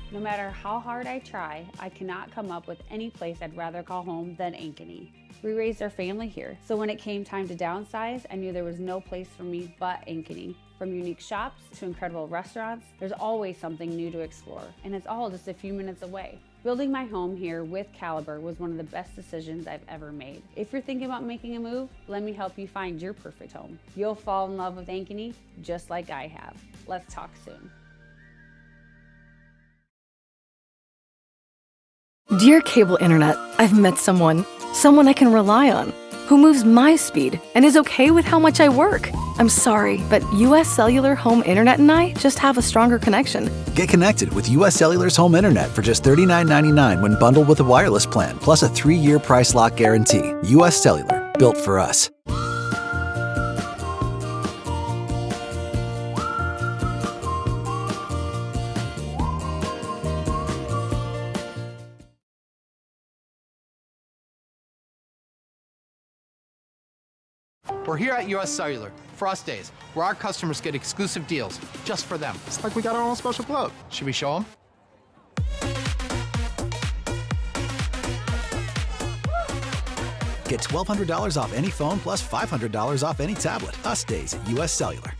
No matter how hard I try, I cannot come up with any place I'd rather call home than Ankeny. We raised our family here, so when it came time to downsize, I knew there was no place for me but Ankeny. From unique shops to incredible restaurants, there's always something new to explore, and it's all just a few minutes away. Building my home here with Caliber was one of the best decisions I've ever made. If you're thinking about making a move, let me help you find your perfect home. You'll fall in love with Ankeny just like I have. Let's talk soon. Dear Cable Internet, I've met someone I can rely on, who moves my speed and is okay with how much I work. I'm sorry, but US Cellular Home Internet and I just have a stronger connection. Get connected with US Cellular's Home Internet for just $39.99 when bundled with a wireless plan, plus a 3-year price lock guarantee. US Cellular, built for us. We're here at US Cellular, Frost Days, where our customers get exclusive deals just for them. It's like we got our own special club. Should we show them? Get $1,200 off any phone plus $500 off any tablet. Us Days at US Cellular.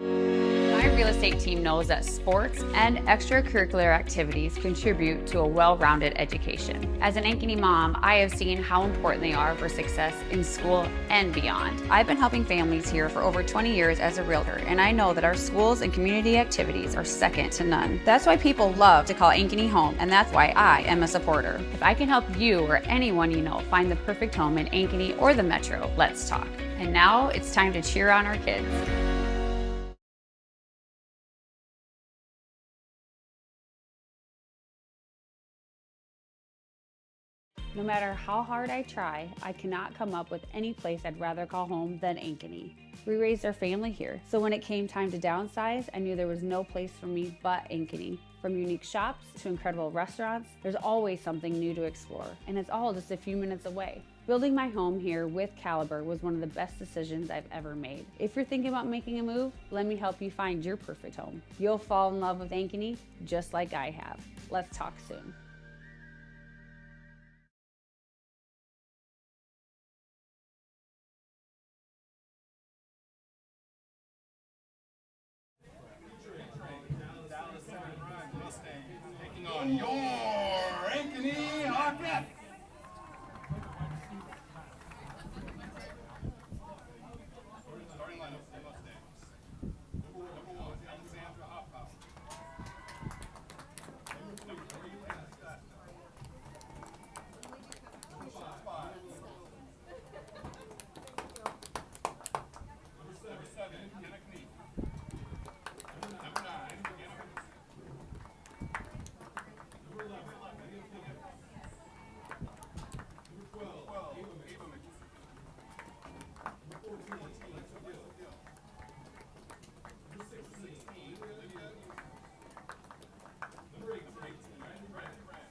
My real estate team knows that sports and extracurricular activities contribute to a well-rounded education. As an Ankeny mom, I have seen how important they are for success in school and beyond. I've been helping families here for over 20 years as a realtor, and I know that our schools and community activities are second to none. That's why people love to call Ankeny home, and that's why I am a supporter. If I can help you or anyone you know find the perfect home in Ankeny or the Metro, let's talk. And now it's time to cheer on our kids. No matter how hard I try, I cannot come up with any place I'd rather call home than Ankeny. We raised our family here, so when it came time to downsize, I knew there was no place for me but Ankeny. From unique shops to incredible restaurants, there's always something new to explore, and it's all just a few minutes away. Building my home here with Caliber was one of the best decisions I've ever made. If you're thinking about making a move, let me help you find your perfect home. You'll fall in love with Ankeny just like I have. Let's talk soon. Taking on your Ankeny Hawkette. Starting lineup for the Mustangs. Number 1, Alexandra Hoppow. Number 3, Number 5. Number 7, Ankeny. Number 9, Number 11, Number 12, Ava Mitchell. Number 14, Alexa Gill. Number 16, Olivia. Number 18, Brandon Brand.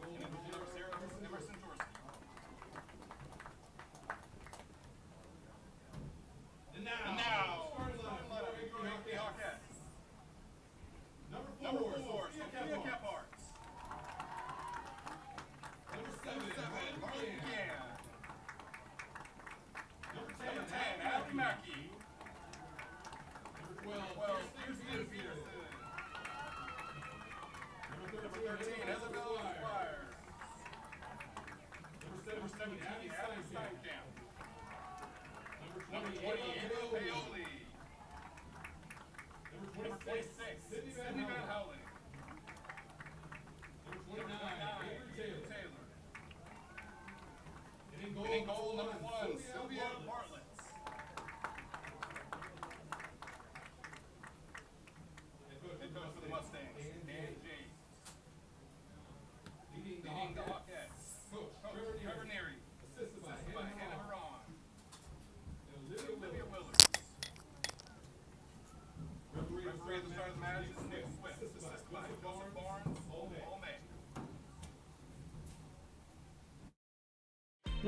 And number 0, Sarah Emerson Dorsey. And now, starting lineup, Ankeny Hawkette. Number 4, Sophia Kephart. Number 7, Marley Gann. Number 10, Abby Mackey. Number 12, Kirsten Peterson. Number 13, Isabel Squires. Number 17, Adam Steinkamp. Number 20, Angela Paoli. Number 26, Sydney Van Howling. Number 29, Avery Taylor. Hitting goal number 1, Sylvia Bartlett. Head coach for the Mustangs, Dan James. Leading the Hawkettes, Coach Trevor Neary. Assisted by Hannah Barone.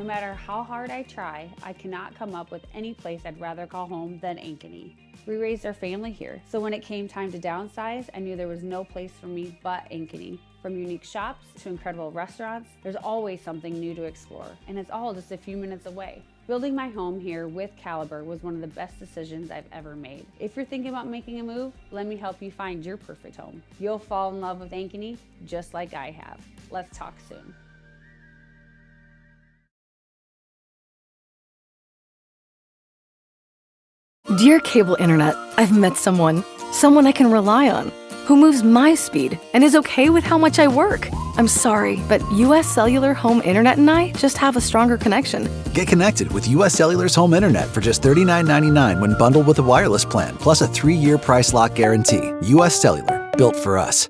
No matter how hard I try, I cannot come up with any place I'd rather call home than Ankeny. We raised our family here, so when it came time to downsize, I knew there was no place for me but Ankeny. From unique shops to incredible restaurants, there's always something new to explore, and it's all just a few minutes away. Building my home here with Caliber was one of the best decisions I've ever made. If you're thinking about making a move, let me help you find your perfect home. You'll fall in love with Ankeny just like I have. Let's talk soon. Dear Cable Internet, I've met someone I can rely on, who moves my speed and is okay with how much I work. I'm sorry, but US Cellular Home Internet and I just have a stronger connection. Get connected with US Cellular's home internet for just $39.99 when bundled with a wireless plan, plus a 3-year price lock guarantee. US Cellular, built for us.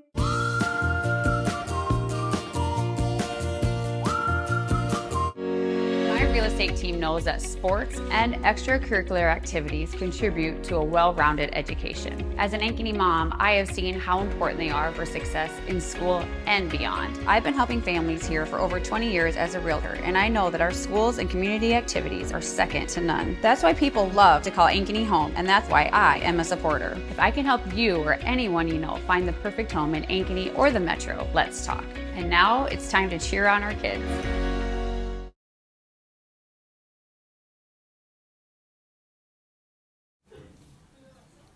My real estate team knows that sports and extracurricular activities contribute to a well-rounded education. As an Ankeny mom, I have seen how important they are for success in school and beyond. I've been helping families here for over 20 years as a realtor, and I know that our schools and community activities are second to none. That's why people love to call Ankeny home, and that's why I am a supporter. If I can help you or anyone you know find the perfect home in Ankeny or the Metro, let's talk. And now it's time to cheer on our kids.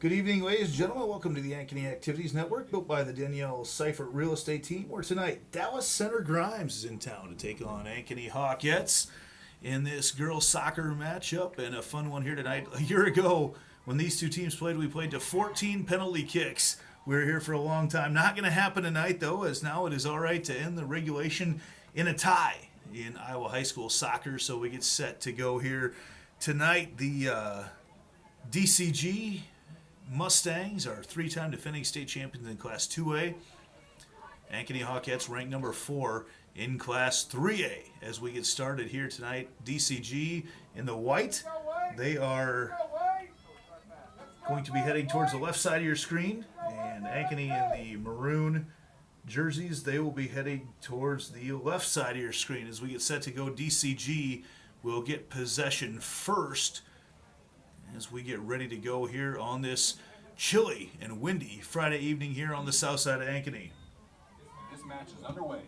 Good evening, ladies and gentlemen. Welcome to the Ankeny Activities Network, built by the Danielle Seifert Real Estate Team, where tonight Dallas Center Grimes is in town to take on Ankeny Hawkettes in this girls soccer matchup, and a fun one here tonight. A year ago, when these two teams played, we played to 14 penalty kicks. We were here for a long time. Not going to happen tonight, though, as now it is all right to end the regulation in a tie in Iowa high school soccer, so we get set to go here tonight. The DCG Mustangs are 3-time defending state champions in Class 2A. Ankeny Hawkettes ranked number 4 in Class 3A. As we get started here tonight, DCG in the white. They are going to be heading towards the left side of your screen, and Ankeny in the maroon jerseys, they will be heading towards the left side of your screen. As we get set to go, DCG will get possession first as we get ready to go here on this chilly and windy Friday evening here on the south side of Ankeny. This match is underway.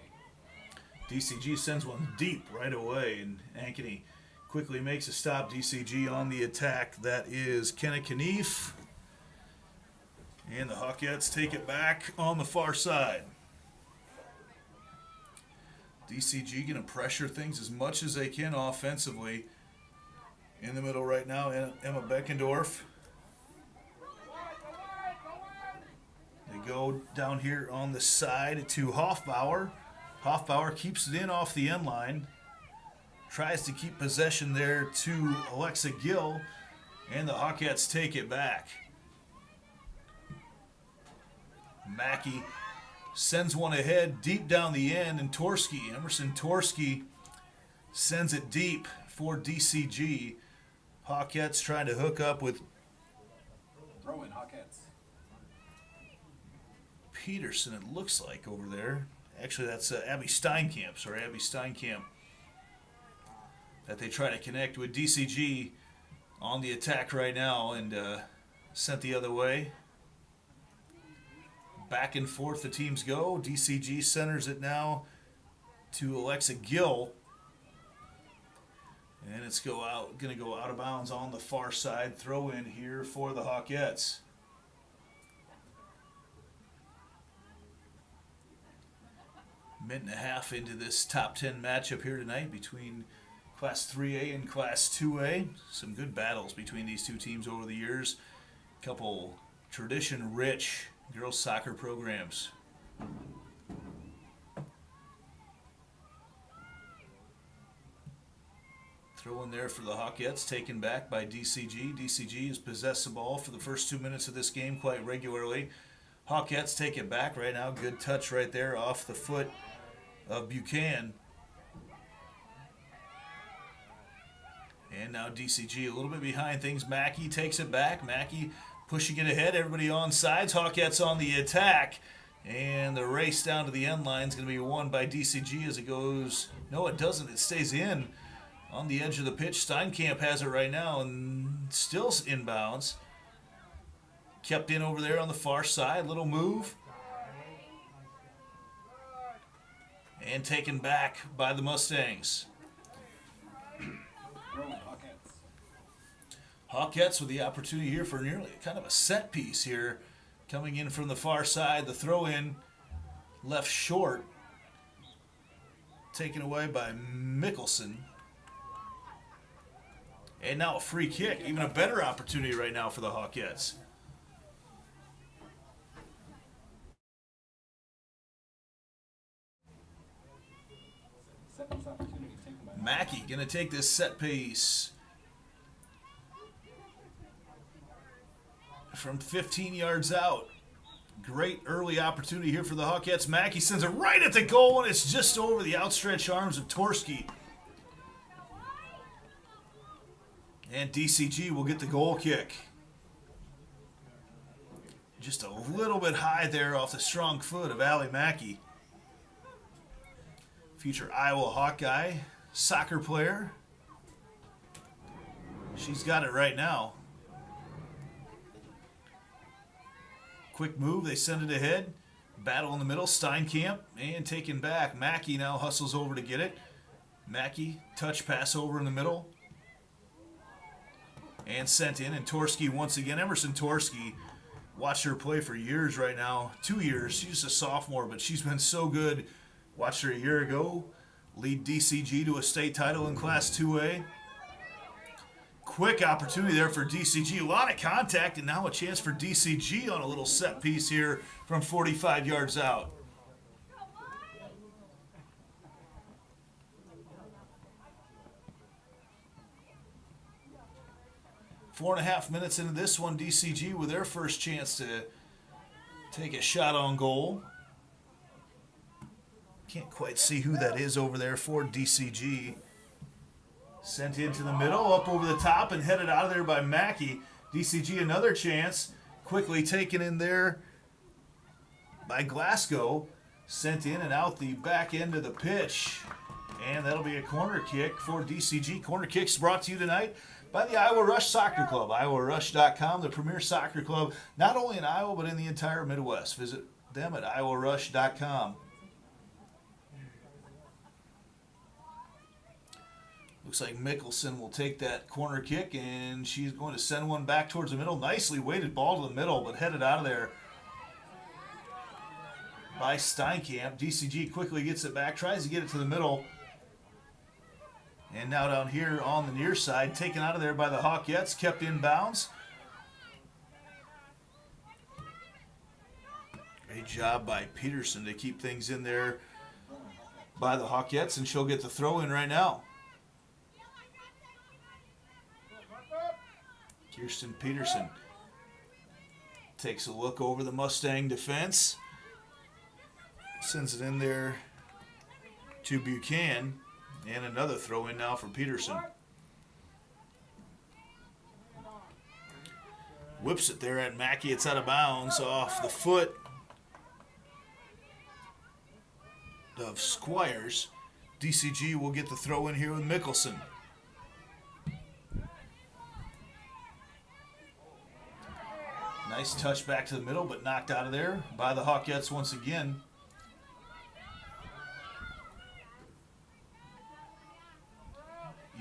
DCG sends one deep right away, and Ankeny quickly makes a stop. DCG on the attack. That is Kenna Knief. And the Hawkettes take it back on the far side. DCG going to pressure things as much as they can offensively. In the middle right now, Emma Beckendorf. They go down here on the side to Hoffbauer. Hoffbauer keeps it in off the end line. Tries to keep possession there to Alexa Gill. And the Hawkettes take it back. Mackey sends one ahead deep down the end, and Emerson Torski sends it deep for DCG. Hawkettes trying to hook up with Throw in Hawkettes. Peterson, it looks like, over there. Actually, that's Abby Steinkamp. That they try to connect with. DCG on the attack right now and sent the other way. Back and forth the teams go. DCG centers it now to Alexa Gill. And it's going to go out of bounds on the far side. Throw in here for the Hawkettes. Minute and a half into this top 10 matchup here tonight between Class 3A and Class 2A. Some good battles between these two teams over the years. Couple tradition-rich girls soccer programs. Throw in there for the Hawkettes, taken back by DCG. DCG has possessed the ball for the first 2 minutes of this game quite regularly. Hawkettes take it back right now. Good touch right there off the foot of Buchanan. And now DCG a little bit behind things. Mackey takes it back. Mackey pushing it ahead. Everybody on sides. Hawkettes on the attack. And the race down to the end line is going to be won by DCG as it goes. No, it doesn't. It stays in. On the edge of the pitch, Steinkamp has it right now and still inbounds. Kept in over there on the far side, little move. And taken back by the Mustangs. Hawkettes with the opportunity here for nearly kind of a set piece here. Coming in from the far side, the throw in left short. Taken away by Mickelson. And now a free kick, even a better opportunity right now for the Hawkettes. Mackey going to take this set piece from 15 yards out. Great early opportunity here for the Hawkettes. Mackey sends it right at the goal, and it's just over the outstretched arms of Torski. And DCG will get the goal kick. Just a little bit high there off the strong foot of Allie Mackey. Future Iowa Hawkeye, soccer player. She's got it right now. Quick move, they send it ahead. Battle in the middle, Steinkamp, and taken back. Mackey now hustles over to get it. Mackey, touch pass over in the middle. And sent in, and Torski once again. Emerson Torski, watched her play for years right now. 2 years, she's a sophomore, but she's been so good. Watched her a year ago, lead DCG to a state title in Class 2A. Quick opportunity there for DCG. A lot of contact, and now a chance for DCG on a little set piece here from 45 yards out. Four and a half minutes into this one, DCG with their first chance to take a shot on goal. Can't quite see who that is over there for DCG. Sent into the middle, up over the top, and headed out of there by Mackey. DCG another chance. Quickly taken in there by Glasgow. Sent in and out the back end of the pitch. And that'll be a corner kick for DCG. Corner kicks brought to you tonight by the Iowa Rush Soccer Club. IowaRush.com, the premier soccer club, not only in Iowa, but in the entire Midwest. Visit them at IowaRush.com. Looks like Mickelson will take that corner kick, and she's going to send one back towards the middle. Nicely weighted ball to the middle, but headed out of there by Steinkamp. DCG quickly gets it back, tries to get it to the middle. And now down here on the near side, taken out of there by the Hawkettes, kept in bounds. Great job by Peterson to keep things in there by the Hawkettes, and she'll get the throw in right now. Kirsten Peterson takes a look over the Mustang defense. Sends it in there to Buchanan. And another throw in now for Peterson. Whips it there at Mackey. It's out of bounds off the foot of Squires. DCG will get the throw in here with Mickelson. Nice touch back to the middle, but knocked out of there by the Hawkettes once again.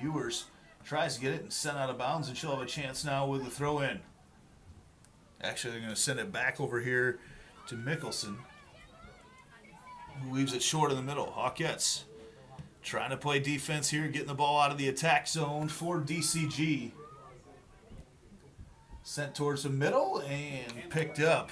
Ewers tries to get it and sent out of bounds, and she'll have a chance now with the throw in. Actually, they're going to send it back over here to Mickelson, who leaves it short in the middle. Hawkettes trying to play defense here, getting the ball out of the attack zone for DCG. Sent towards the middle and picked up.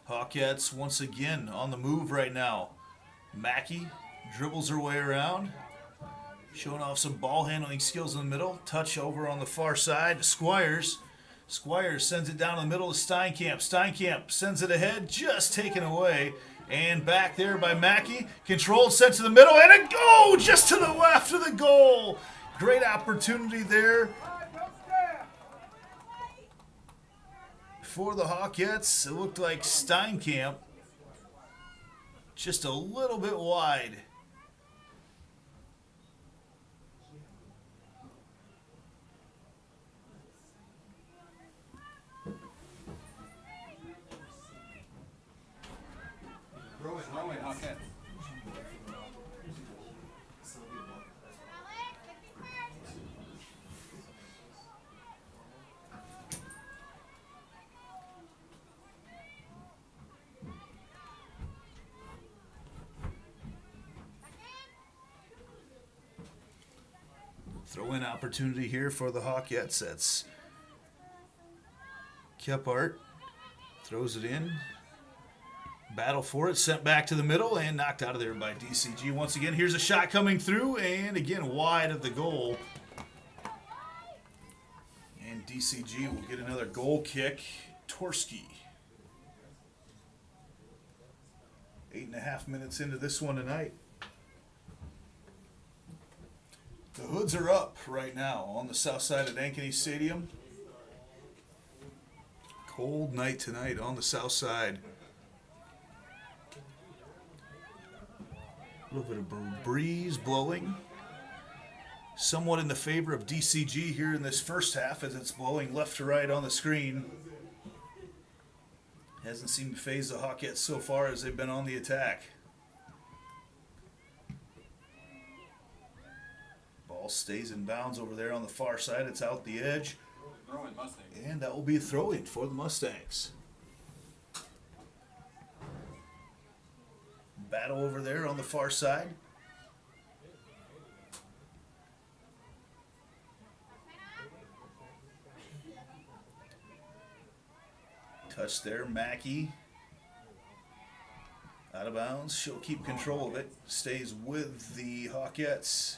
Hawkettes once again on the move right now. Mackey dribbles her way around, showing off some ball handling skills in the middle. Touch over on the far side to Squires. Squires sends it down in the middle to Steinkamp. Steinkamp sends it ahead, just taken away. And back there by Mackey. Controlled, sent to the middle, and a go just to the left of the goal. Great opportunity there for the Hawkettes. It looked like Steinkamp just a little bit wide. Throw-in opportunity here for the Hawkettes. That's Kephart. Throws it in. Battle for it. Sent back to the middle and knocked out of there by DCG. Once again, here's a shot coming through. And again, wide of the goal. And DCG will get another goal kick. Torski. 8.5 minutes into this one tonight. The hoods are up right now on the south side of Ankeny Stadium. Cold night tonight on the south side. A little bit of breeze blowing. Somewhat in the favor of DCG here in this first half as it's blowing left to right on the screen. Hasn't seemed to phase the Hawkettes so far as they've been on the attack. Ball stays in bounds over there on the far side. It's out the edge. And that will be a throw-in for the Mustangs. Battle over there on the far side. Touch there, Mackey. Out of bounds. She'll keep control of it. Stays with the Hawkettes.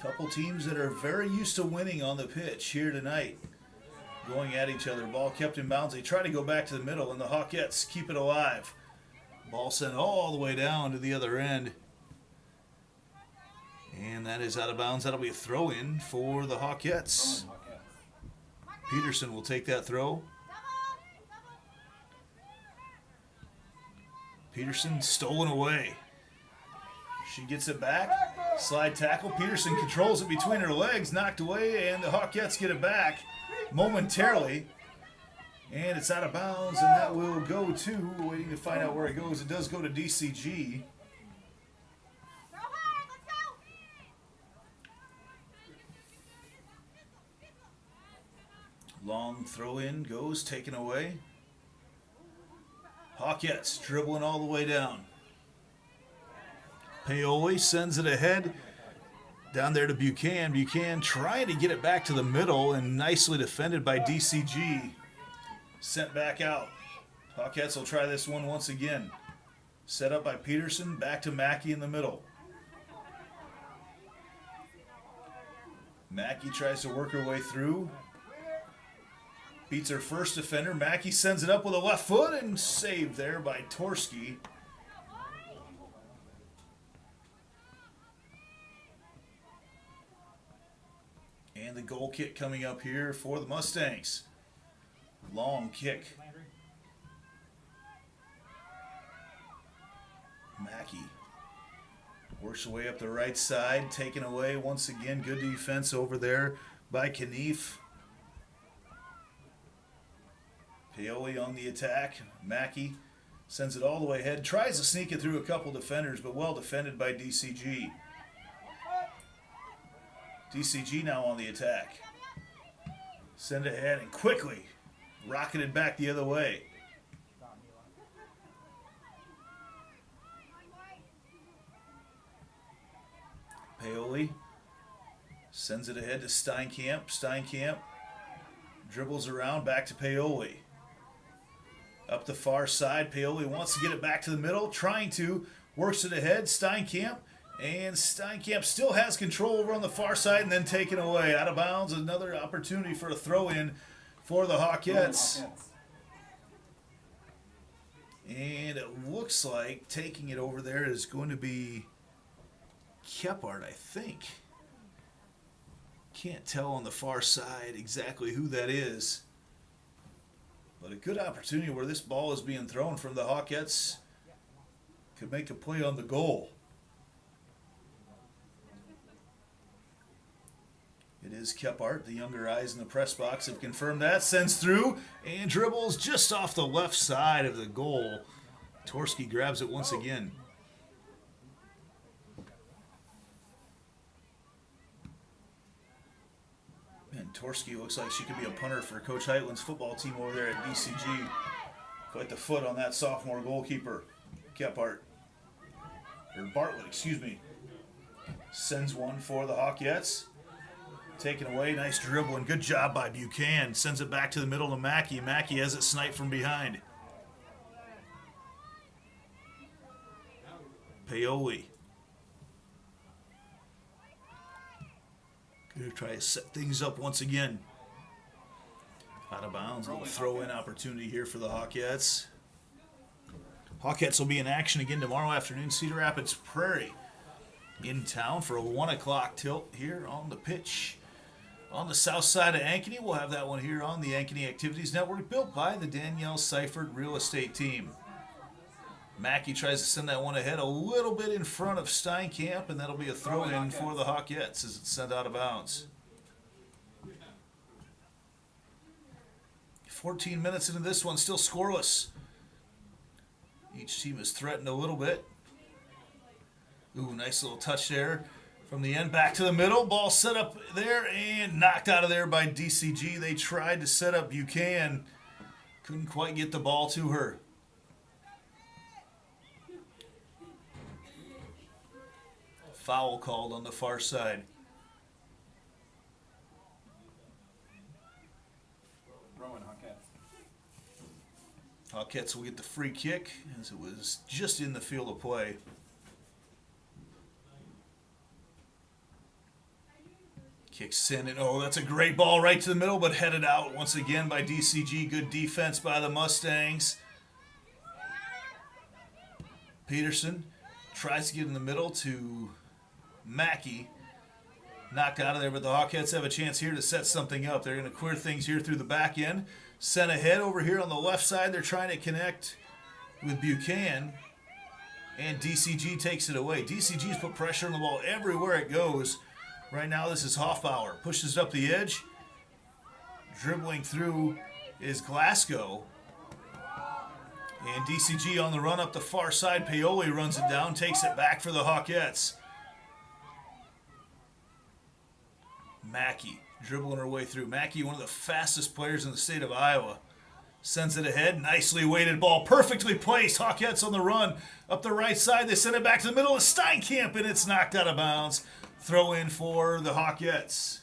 Couple teams that are very used to winning on the pitch here tonight. Going at each other. Ball kept in bounds. They try to go back to the middle, and the Hawkettes keep it alive. Ball sent all the way down to the other end. And that is out of bounds. That'll be a throw-in for the Hawkettes. Peterson will take that throw. Peterson stolen away. She gets it back. Slide tackle. Peterson controls it between her legs. Knocked away, and the Hawkettes get it back momentarily. And it's out of bounds, and that will go to, waiting to find out where it goes. It does go to DCG. Long throw-in goes, taken away. Hawkettes dribbling all the way down. Paoli sends it ahead. Down there to Buchanan. Buchanan trying to get it back to the middle and nicely defended by DCG. Sent back out. Hawkettes will try this one once again. Set up by Peterson. Back to Mackey in the middle. Mackey tries to work her way through. Beats her first defender. Mackey sends it up with a left foot and saved there by Torski. And the goal kick coming up here for the Mustangs. Long kick. Mackey works her way up the right side. Taken away once again. Good defense over there by Knief. Paoli on the attack. Mackey sends it all the way ahead. Tries to sneak it through a couple defenders, but well defended by DCG. DCG now on the attack. Send it ahead and quickly rocketed back the other way. Paoli sends it ahead to Steinkamp. Steinkamp dribbles around back to Paoli. Up the far side, Paoli wants to get it back to the middle, trying to, works it ahead, Steinkamp, and Steinkamp still has control over on the far side and then taken away. Out of bounds, another opportunity for a throw-in for the Hawkettes. And it looks like taking it over there is going to be Kephart, I think. Can't tell on the far side exactly who that is. But a good opportunity where this ball is being thrown from the Hawkettes. Could make a play on the goal. It is Kephart. The younger eyes in the press box have confirmed that. Sends through and dribbles just off the left side of the goal. Torski grabs it once again. And Torski looks like she could be a punter for Coach Heitland's football team over there at DCG. Quite the foot on that sophomore goalkeeper, Kephart. Or Bartlett, excuse me. Sends one for the Hawkettes. Taken away, nice dribble, and good job by Buchanan. Sends it back to the middle to Mackey. Mackey has it sniped from behind. Paoli. Gonna try to set things up once again. Out of bounds, a little throw-in opportunity here for the Hawkettes. Hawkettes will be in action again tomorrow afternoon. Cedar Rapids Prairie in town for a 1 o'clock tilt here on the pitch. On the south side of Ankeny, we'll have that one here on the Ankeny Activities Network, built by the Danielle Seifert Real Estate Team. Mackey tries to send that one ahead a little bit in front of Steinkamp, and that'll be a throw-in for the Hawkettes as it's sent out of bounds. 14 minutes into this one, still scoreless. Each team is threatened a little bit. Ooh, nice little touch there. From the end back to the middle, ball set up there and knocked out of there by DCG. They tried to set up Buchanan, couldn't quite get the ball to her. Foul called on the far side. Hawkettes will get the free kick as it was just in the field of play. Kick sent it. Oh, that's a great ball right to the middle, but headed out once again by DCG. Good defense by the Mustangs. Peterson tries to get in the middle to Mackey. Knocked out of there, but the Hawkettes have a chance here to set something up. They're going to clear things here through the back end. Sent ahead over here on the left side. They're trying to connect with Buchanan. And DCG takes it away. DCG's put pressure on the ball everywhere it goes. Right now, this is Hoffbauer. Pushes it up the edge. Dribbling through is Glasgow. And DCG on the run up the far side. Paoli runs it down, takes it back for the Hawkettes. Mackey dribbling her way through. Mackey, one of the fastest players in the state of Iowa. Sends it ahead. Nicely weighted ball. Perfectly placed. Hawkettes on the run. Up the right side. They send it back to the middle of Steinkamp, and it's knocked out of bounds. Throw in for the Hawkettes.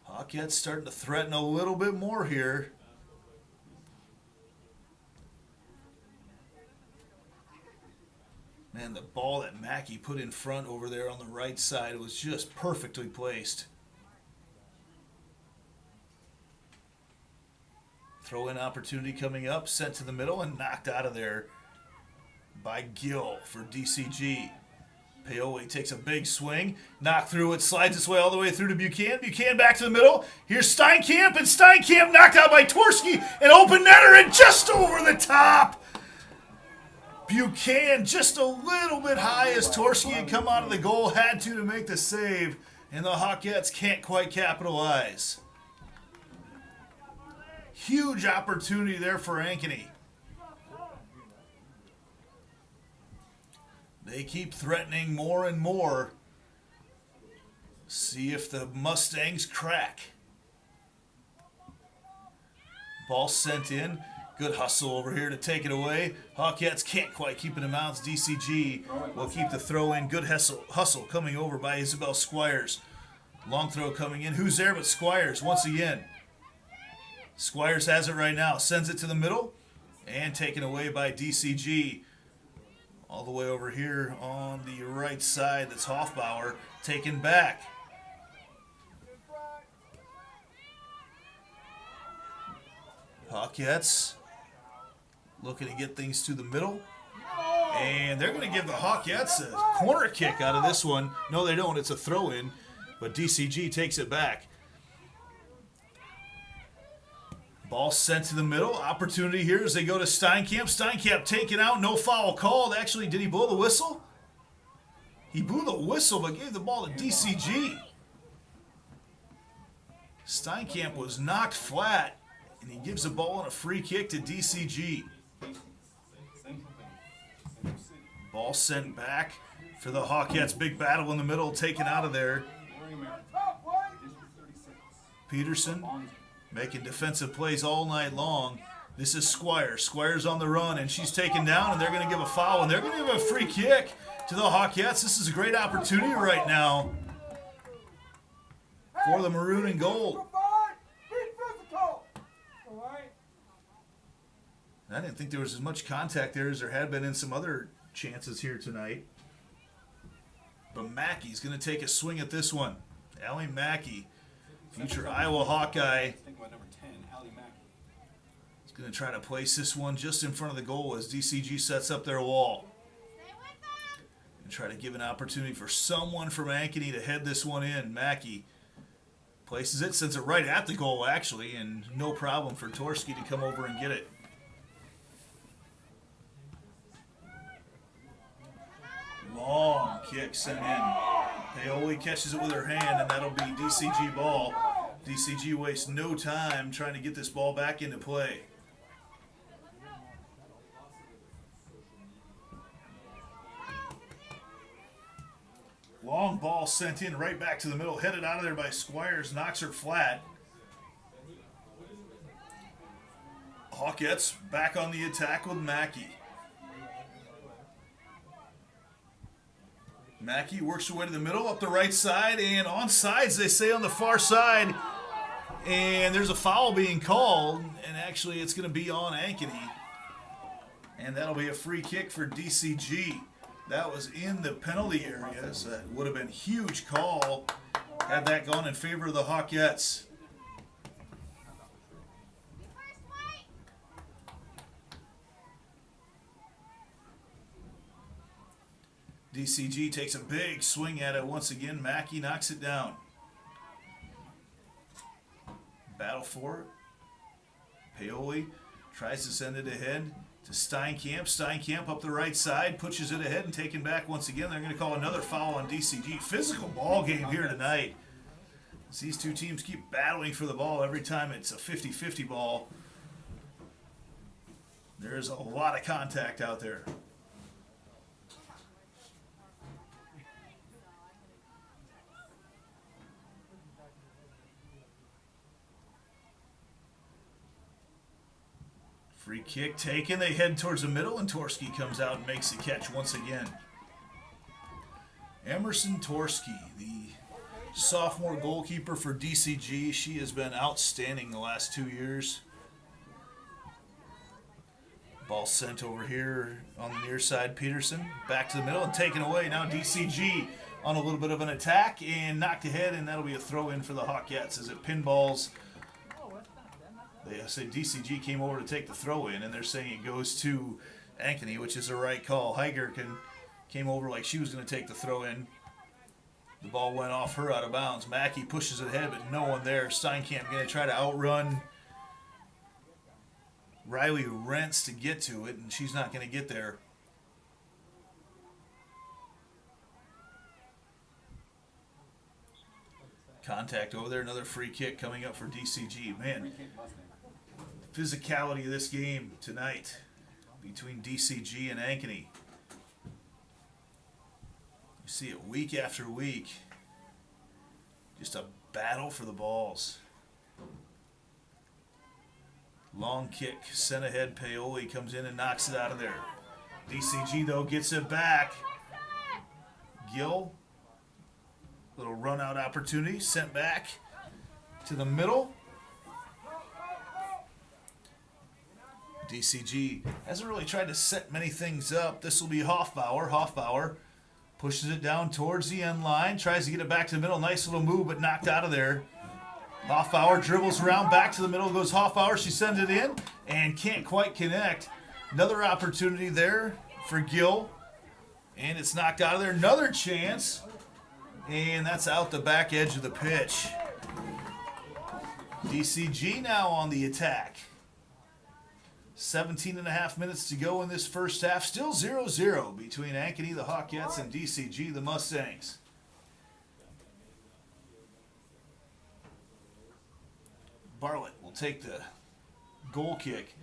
Hawkettes starting to threaten a little bit more here. Man, the ball that Mackey put in front over there on the right side was just perfectly placed. Throw-in opportunity coming up, sent to the middle and knocked out of there by Gill for DCG. Paoli takes a big swing, knocked through it, slides its way all the way through to Buchanan. Buchanan back to the middle. Here's Steinkamp, and Steinkamp knocked out by Torski, an open netter, and just over the top. Buchanan just a little bit high as Torski had come out of the goal, had to make the save, and the Hawkettes can't quite capitalize. Huge opportunity there for Ankeny. They keep threatening more and more. See if the Mustangs crack. Ball sent in. Good hustle over here to take it away. Hawkettes can't quite keep it in bounds. DCG will keep the throw in. Good hustle coming over by Isabel Squires. Long throw coming in. Who's there but Squires once again? Squires has it right now. Sends it to the middle and taken away by DCG. All the way over here on the right side, that's Hoffbauer taken back. Hawkettes looking to get things to the middle. And they're going to give the Hawkettes a corner kick out of this one. No, they don't. It's a throw-in. But DCG takes it back. Ball sent to the middle. Opportunity here as they go to Steinkamp. Steinkamp taken out. No foul called. Actually, did he blow the whistle? He blew the whistle but gave the ball to DCG. Steinkamp was knocked flat, and he gives the ball on a free kick to DCG. Ball sent back for the Hawkettes. Big battle in the middle, taken out of there. Peterson making defensive plays all night long. This is Squires. Squires on the run, and she's taken down, and they're going to give a foul, and they're going to give a free kick to the Hawkettes. This is a great opportunity right now for the maroon and gold. I didn't think there was as much contact there as there had been in some other chances here tonight. But Mackey's going to take a swing at this one. Allie Mackey, future Iowa Hawkeye, is going to try to place this one just in front of the goal as DCG sets up their wall. And try to give an opportunity for someone from Ankeny to head this one in. Mackey places it, sends it right at the goal actually, and no problem for Torski to come over and get it. Long kick sent in. Paoli catches it with her hand, and that'll be DCG ball. DCG wastes no time trying to get this ball back into play. Long ball sent in right back to the middle, headed out of there by Squires, knocks her flat. Hawkettes back on the attack with Mackey. Mackey works her way to the middle, up the right side, and on sides, they say on the far side. And there's a foul being called, and actually it's going to be on Ankeny. And that'll be a free kick for DCG. That was in the penalty area, so that would have been a huge call had that gone in favor of the Hawkettes. DCG takes a big swing at it once again. Mackey knocks it down. Battle for it. Paoli tries to send it ahead to Steinkamp. Steinkamp up the right side, pushes it ahead and taken back once again. They're going to call another foul on DCG. Physical ball game here tonight. As these two teams keep battling for the ball every time it's a 50-50 ball. There's a lot of contact out there. Free kick taken. They head towards the middle, and Torski comes out and makes the catch once again. Emerson Torski, the sophomore goalkeeper for DCG. She has been outstanding the last 2 years. Ball sent over here on the near side. Peterson back to the middle and taken away. Now DCG on a little bit of an attack and knocked ahead, and that'll be a throw in for the Hawkettes as it pinballs. They say DCG came over to take the throw in, and they're saying it goes to Ankeny, which is the right call. Heiger came over like she was going to take the throw in. The ball went off her out of bounds. Mackey pushes it ahead, but no one there. Steinkamp going to try to outrun Riley Rents to get to it, and she's not going to get there. Contact over there. Another free kick coming up for DCG. Man, physicality of this game tonight between DCG and Ankeny. You see it week after week. Just a battle for the balls. Long kick sent ahead. Paoli comes in and knocks it out of there. DCG, though, gets it back. Gill. Little run out opportunity. Sent back to the middle. DCG hasn't really tried to set many things up. This will be Hoffbauer. Hoffbauer pushes it down towards the end line. Tries to get it back to the middle. Nice little move, but knocked out of there. Hoffbauer dribbles around, back to the middle goes Hoffbauer. She sends it in and can't quite connect. Another opportunity there for Gill. And it's knocked out of there. Another chance. And that's out the back edge of the pitch. DCG now on the attack. 17 and a half minutes to go in this first half. Still 0-0 between Ankeny, the Hawkettes, and DCG, the Mustangs. Bartlett will take the goal kick.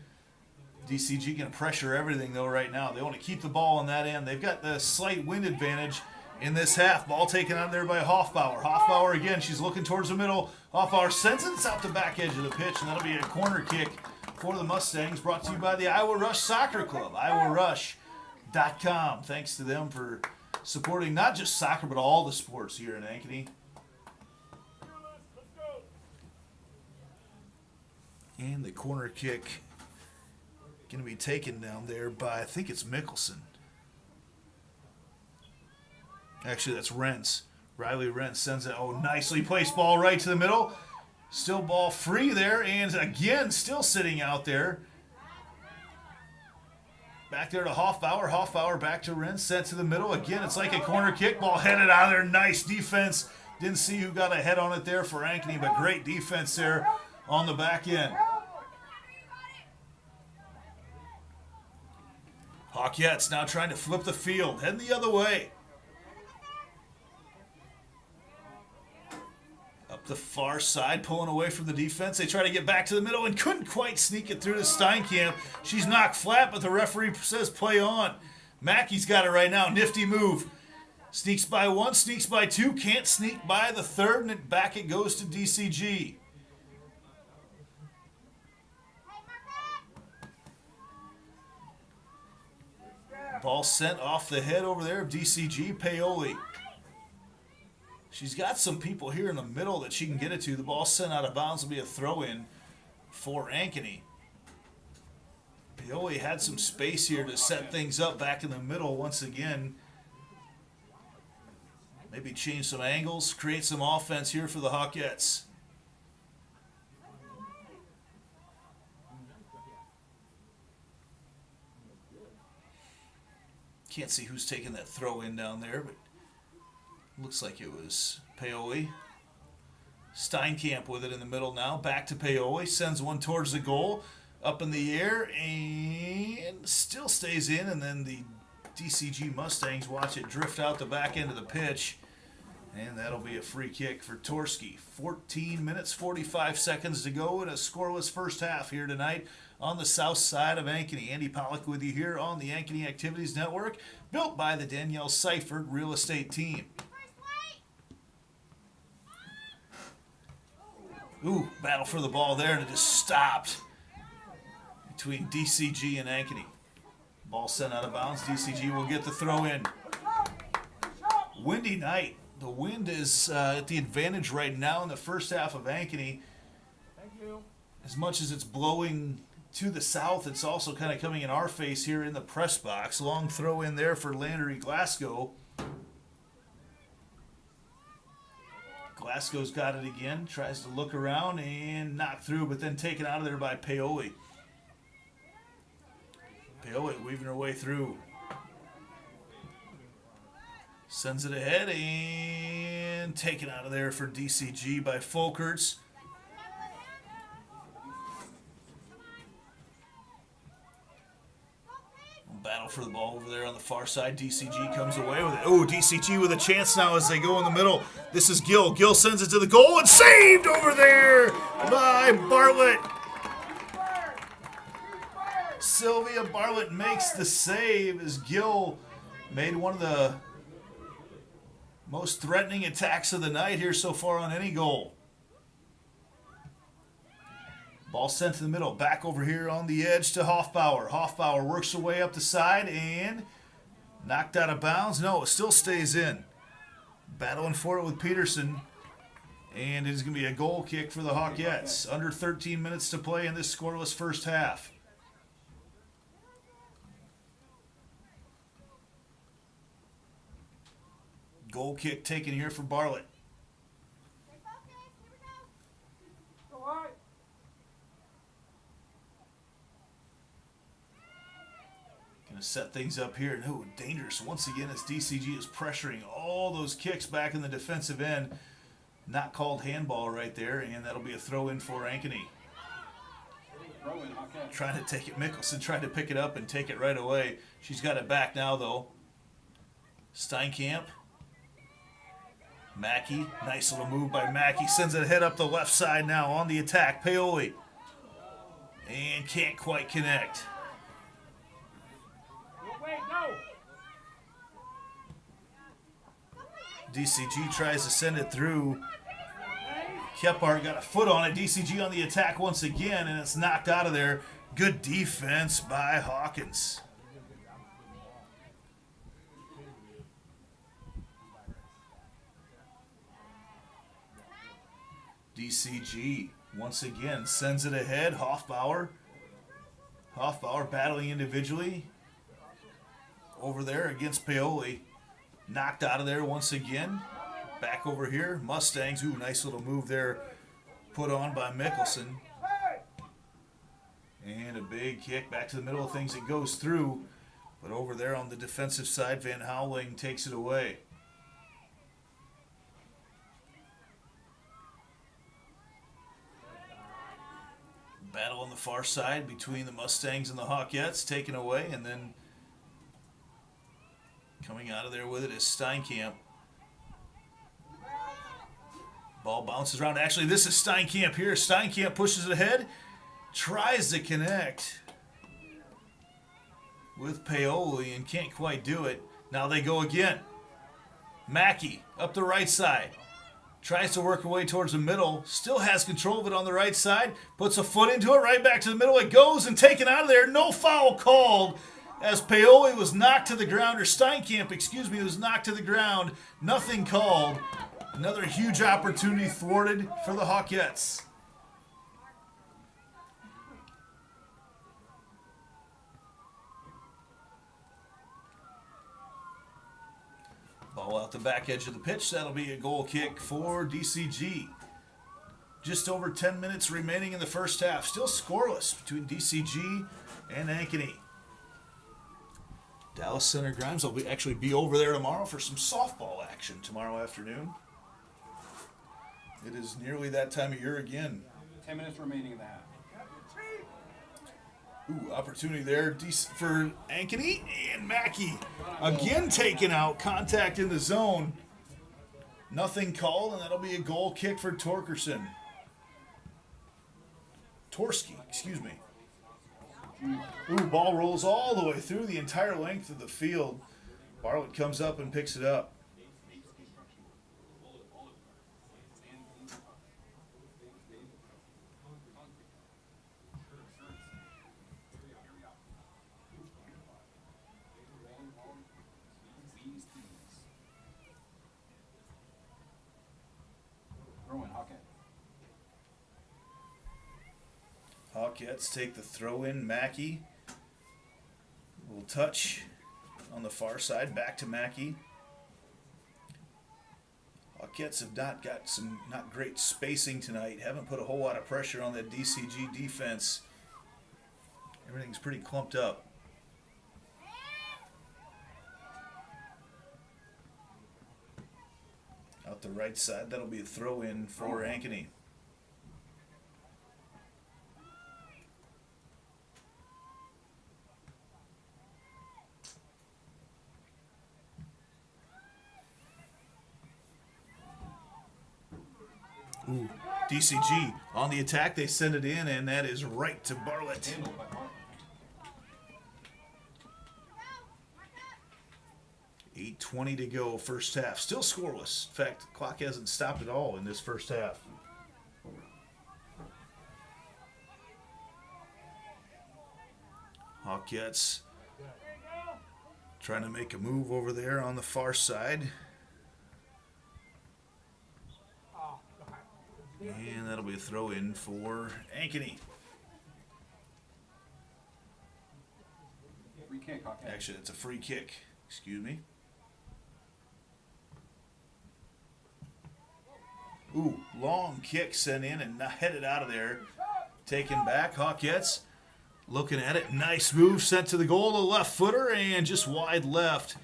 DCG going to pressure everything, though, right now. They want to keep the ball on that end. They've got the slight wind advantage in this half. Ball taken out there by Hoffbauer. Hoffbauer again, she's looking towards the middle. Hoffbauer sends it out the back edge of the pitch, and that'll be a corner kick for the Mustangs, brought to you by the Iowa Rush Soccer Club, iowarush.com. Thanks to them for supporting not just soccer, but all the sports here in Ankeny. And the corner kick going to be taken down there by, I think it's Mickelson. Actually, that's Rentz. Riley Rentz sends it. Oh, nicely placed ball right to the middle. Still ball free there, and again, still sitting out there. Back there to Hoffbauer. Hoffbauer back to Rentz. Sent to the middle. Again, it's like a corner kick. Ball headed out of there. Nice defense. Didn't see who got a head on it there for Ankeny, but great defense there on the back end. Hawkettes now trying to flip the field. Heading the other way. Up the far side, pulling away from the defense. They try to get back to the middle and couldn't quite sneak it through to Steinkamp. She's knocked flat, but the referee says play on. Mackey's got it right now. Nifty move. Sneaks by one, sneaks by two, can't sneak by the third, and back it goes to DCG. Ball sent off the head over there of DCG, Paoli. She's got some people here in the middle that she can get it to. The ball sent out of bounds will be a throw-in for Ankeny. Paoli had some space here to set things up back in the middle once again. Maybe change some angles, create some offense here for the Hawkettes. Can't see who's taking that throw in down there, but looks like it was Paoli. Steinkamp with it in the middle now. Back to Paoli. Sends one towards the goal. Up in the air and still stays in. And then the DCG Mustangs watch it drift out the back end of the pitch. And that'll be a free kick for Torski. 14 minutes, 45 seconds to go in a scoreless first half here tonight on the south side of Ankeny. Andy Pollock with you here on the Ankeny Activities Network, built by the Danielle Seifert Real Estate Team. Ooh, battle for the ball there, and it just stopped between DCG and Ankeny. Ball sent out of bounds. DCG will get the throw in. Windy night. The wind is at the advantage right now in the first half of Ankeny. Thank you. As much as it's blowing to the south, it's also kind of coming in our face here in the press box. Long throw in there for Landry Glasgow. Glasgow's got it again. Tries to look around and knock through, but then taken out of there by Paoli. Paoli weaving her way through. Sends it ahead and taken out of there for DCG by Folkerts. Battle for the ball over there on the far side. DCG comes away with it. Oh, DCG with a chance now as they go in the middle. This is Gill. Gill sends it to the goal and saved over there by Bartlett. Sylvia Bartlett makes the save as Gill made one of the most threatening attacks of the night here so far on any goal. Ball sent to the middle. Back over here on the edge to Hoffbauer. Hoffbauer works her way up the side and knocked out of bounds. No, it still stays in. Battling for it with Peterson. And it is going to be a goal kick for the Hawkettes. Under 13 minutes to play in this scoreless first half. Goal kick taken here for Bartlett. to set things up here. No, dangerous once again as DCG is pressuring all those kicks back in the defensive end. Not called handball right there, and that'll be a throw in for Ankeny. Trying to take it, Mickelson tried to pick it up and take it right away. She's got it back now, though. Steinkamp. Mackey, nice little move by Mackey. Sends it ahead up the left side now on the attack. Paoli. And can't quite connect. DCG tries to send it through. Kephart got a foot on it. DCG on the attack once again, and it's knocked out of there. Good defense by Hawkins. DCG once again sends it ahead. Hoffbauer battling individually over there against Paoli. Knocked out of there once again. Back over here. Mustangs. Ooh, nice little move there put on by Mickelson. And a big kick back to the middle of things. It goes through. But over there on the defensive side, Van Houweling takes it away. Battle on the far side between the Mustangs and the Hawkettes, taken away, and then coming out of there with it is Steinkamp. Ball bounces around. Actually, this is Steinkamp here. Steinkamp pushes it ahead, tries to connect with Paoli and can't quite do it. Now they go again. Mackey up the right side. Tries to work her way towards the middle. Still has control of it on the right side. Puts a foot into it. Right back to the middle. It goes and taken out of there. No foul called as Paoli was knocked to the ground. Or Steinkamp, was knocked to the ground. Nothing called. Another huge opportunity thwarted for the Hawkettes. Ball out the back edge of the pitch. That'll be a goal kick for DCG. Just over 10 minutes remaining in the first half. Still scoreless between DCG and Ankeny. Dallas Center Grimes will actually be over there tomorrow for some softball action tomorrow afternoon. It is nearly that time of year again. 10 minutes remaining in the half. Ooh, opportunity there for Ankeny and Mackey. Again taken out, contact in the zone. Nothing called, and that'll be a goal kick for Torski, Ooh, ball rolls all the way through the entire length of the field. Bartlett comes up and picks it up. Hawkettes take the throw in. Mackey will touch on the far side. Back to Mackey. Hawkettes have not great spacing tonight. Haven't put a whole lot of pressure on that DCG defense. Everything's pretty clumped up. Out the right side, that'll be a throw in for Ankeny. Ooh, DCG on the attack. They send it in, and that is right to Bartlett. 8:20 to go, first half. Still scoreless. In fact, the clock hasn't stopped at all in this first half. Hawkettes trying to make a move over there on the far side. And that'll be a throw in for Ankeny. Free kick, Hawkeye. Actually, it's a free kick. Excuse me. Ooh, long kick sent in and headed out of there. Taken back. Hawkettes Looking at it, nice move sent to the goal, the left footer, and just wide left.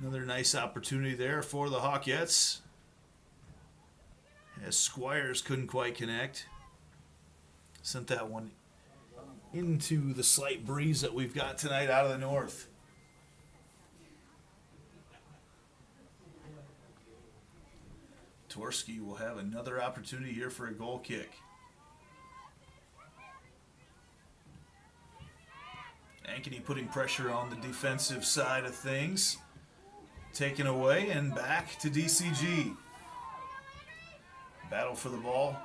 Another nice opportunity there for the Hawkettes, as Squires couldn't quite connect. Sent that one into the slight breeze that we've got tonight out of the north. Torski will have another opportunity here for a goal kick. Ankeny putting pressure on the defensive side of things. Taken away and back to DCG. Battle for the ball.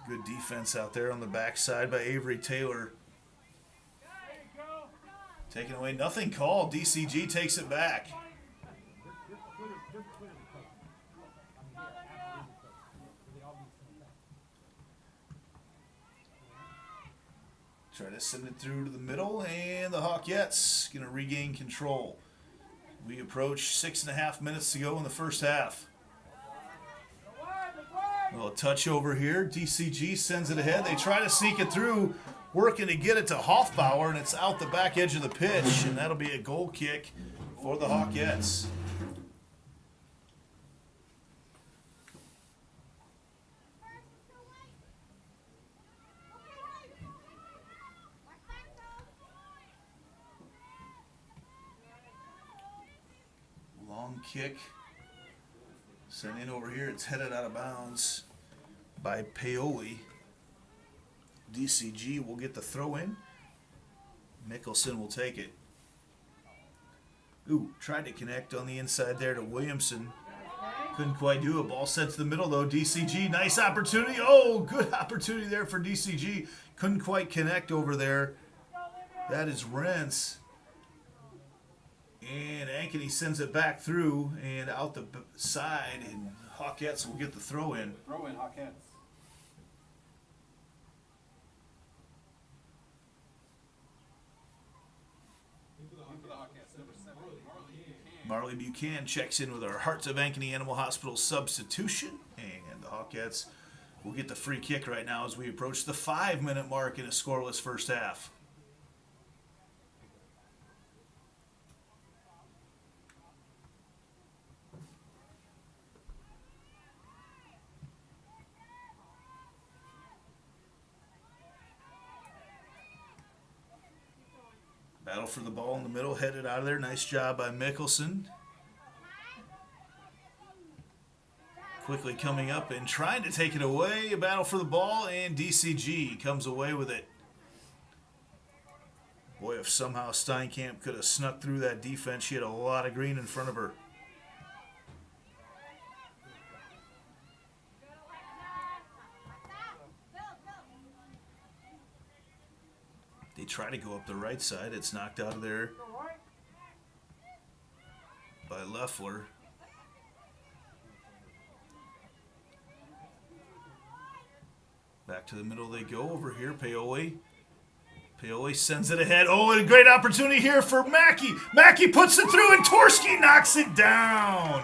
Good defense out there on the backside by Avery Taylor. Taken away, nothing called. DCG takes it back. Try to send it through to the middle, and the Hawkettes going to regain control. We approach 6.5 minutes to go in the first half. A little touch over here. DCG sends it ahead. They try to sneak it through, working to get it to Hoffbauer, and it's out the back edge of the pitch, and that'll be a goal kick for the Hawkettes. Long kick. Sent in over here. It's headed out of bounds by Paoli. DCG will get the throw in. Mickelson will take it. Ooh, tried to connect on the inside there to Williamson. Couldn't quite do it. Ball sent to the middle though. DCG, nice opportunity. Oh, good opportunity there for DCG. Couldn't quite connect over there. That is Rents. And Ankeny sends it back through and out the side, and Hawkettes will get the throw in. Throw in Hawkettes. Marley Buchanan checks in with our Hearts of Ankeny Animal Hospital substitution, and the Hawkettes will get the free kick right now as we approach the 5-minute mark in a scoreless first half. Battle for the ball in the middle, headed out of there. Nice job by Mickelson. Quickly coming up and trying to take it away. A battle for the ball, and DCG comes away with it. Boy, if somehow Steinkamp could have snuck through that defense, she had a lot of green in front of her. They try to go up the right side. It's knocked out of there by Loeffler. Back to the middle they go over here. Paoli. Paoli sends it ahead. Oh, and a great opportunity here for Mackey. Mackey puts it through, and Torski knocks it down.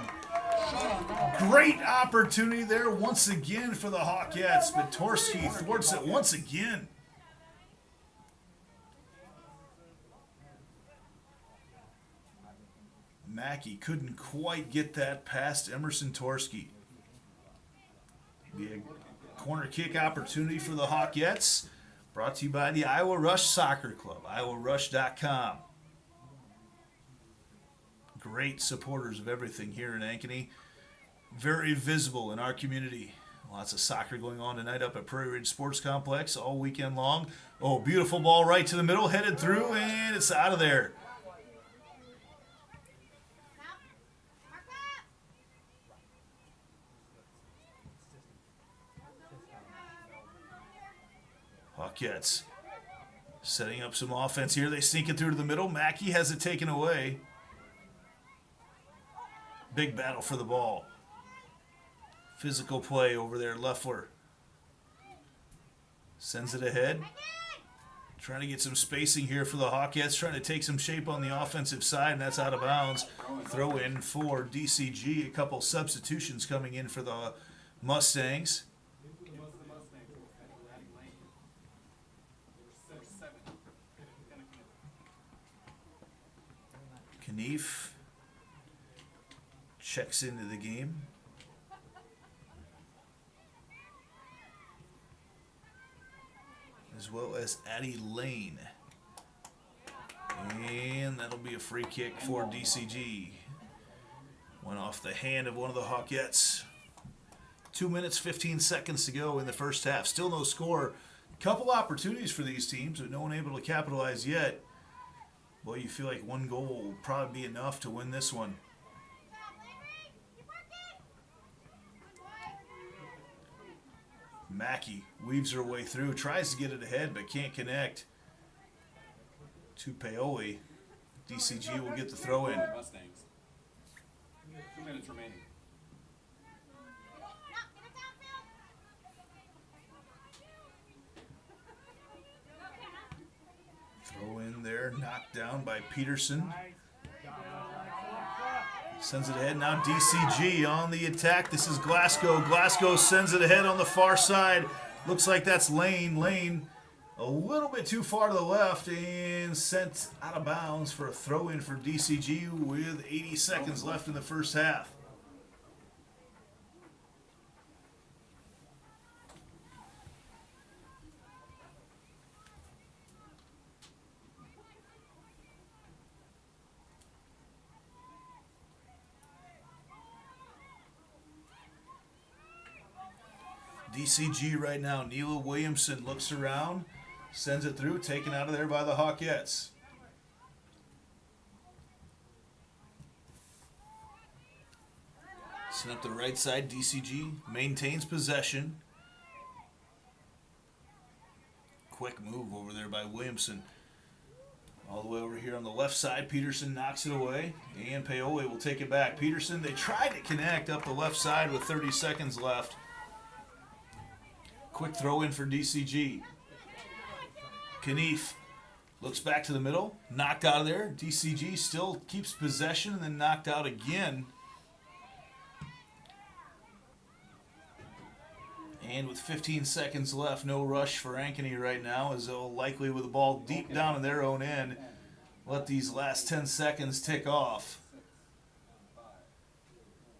Great opportunity there once again for the Hawkettes, but Torski thwarts it once again. Mackey couldn't quite get that past Emerson Torski. Be a corner kick opportunity for the Hawkettes. Brought to you by the Iowa Rush Soccer Club, iowarush.com. Great supporters of everything here in Ankeny. Very visible in our community. Lots of soccer going on tonight up at Prairie Ridge Sports Complex all weekend long. Oh, beautiful ball right to the middle, headed through, and it's out of there. Hawkettes setting up some offense here. They sneak it through to the middle. Mackey has it taken away. Big battle for the ball. Physical play over there. Loeffler sends it ahead. Trying to get some spacing here for the Hawkettes. Trying to take some shape on the offensive side, and that's out of bounds. Throw in for DCG. A couple substitutions coming in for the Mustangs. Knief checks into the game. As well as Addie Lane. And that'll be a free kick for DCG. Went off the hand of one of the Hawkettes. 2 minutes, 15 seconds to go in the first half. Still no score. Couple opportunities for these teams, but no one able to capitalize yet. Boy, you feel like one goal will probably be enough to win this one. Mackey weaves her way through, tries to get it ahead, but can't connect to Paoli. DCG will get the throw in. Mustangs. 2 minutes remaining. Throw in there, knocked down by Peterson. Sends it ahead. Now DCG on the attack. This is Glasgow. Glasgow sends it ahead on the far side. Looks like that's Lane. Lane a little bit too far to the left and sent out of bounds for a throw-in for DCG with 80 seconds left in the first half. DCG right now. Neela Williamson looks around, sends it through, taken out of there by the Hawkettes. Sent up the right side. DCG maintains possession. Quick move over there by Williamson. All the way over here on the left side. Peterson knocks it away, and Paoli will take it back. Peterson, they tried to connect up the left side with 30 seconds left. Quick throw in for DCG. Knief looks back to the middle, knocked out of there. DCG still keeps possession and then knocked out again. And with 15 seconds left, no rush for Ankeny right now, as they'll likely with the ball deep down in their own end, let these last 10 seconds tick off.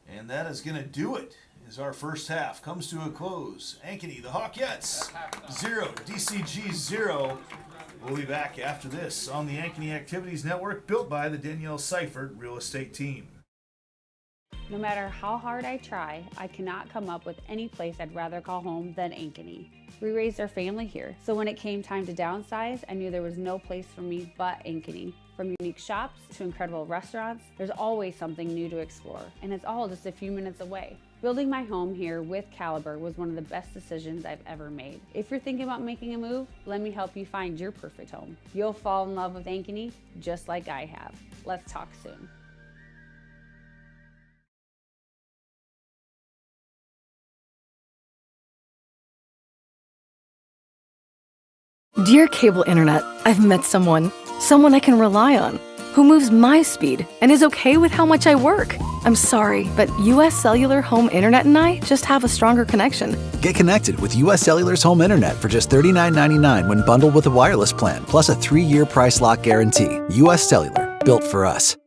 And that is going to do it. As our first half comes to a close. Ankeny, the Hawkettes, 0. DCG, 0. We'll be back after this on the Ankeny Activities Network, built by the Danielle Seifert Real Estate Team. No matter how hard I try, I cannot come up with any place I'd rather call home than Ankeny. We raised our family here, so when it came time to downsize, I knew there was no place for me but Ankeny. From unique shops to incredible restaurants, there's always something new to explore, and it's all just a few minutes away. Building my home here with Caliber was one of the best decisions I've ever made. If you're thinking about making a move, let me help you find your perfect home. You'll fall in love with Ankeny just like I have. Let's talk soon. Dear cable internet, I've met someone I can rely on, who moves my speed and is okay with how much I work. I'm sorry, but US Cellular Home Internet and I just have a stronger connection. Get connected with US Cellular's home internet for just $39.99 when bundled with a wireless plan, plus a 3-year price lock guarantee. US Cellular, built for us.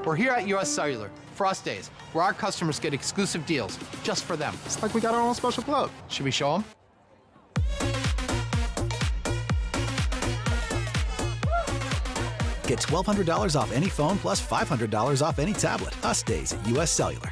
We're here at US Cellular, Frost Days, where our customers get exclusive deals just for them. It's like we got our own special club. Should we show them? Get $1,200 off any phone plus $500 off any tablet. Us days at US Cellular.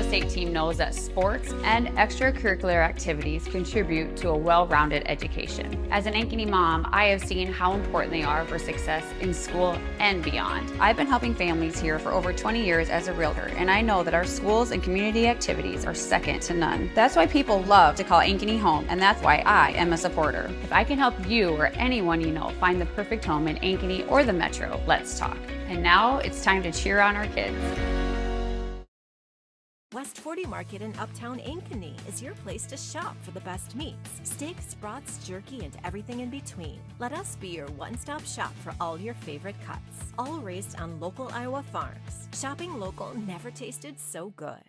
estate team knows that sports and extracurricular activities contribute to a well-rounded education. As an Ankeny mom, I have seen how important they are for success in school and beyond. I've been helping families here for over 20 years as a realtor, and I know that our schools and community activities are second to none. That's why people love to call Ankeny home, and that's why I am a supporter. If I can help you or anyone you know find the perfect home in Ankeny or the Metro, let's talk. And now it's time to cheer on our kids. West 40 Market in Uptown Ankeny is your place to shop for the best meats, steaks, brats, jerky, and everything in between. Let us be your one-stop shop for all your favorite cuts, all raised on local Iowa farms. Shopping local never tasted so good.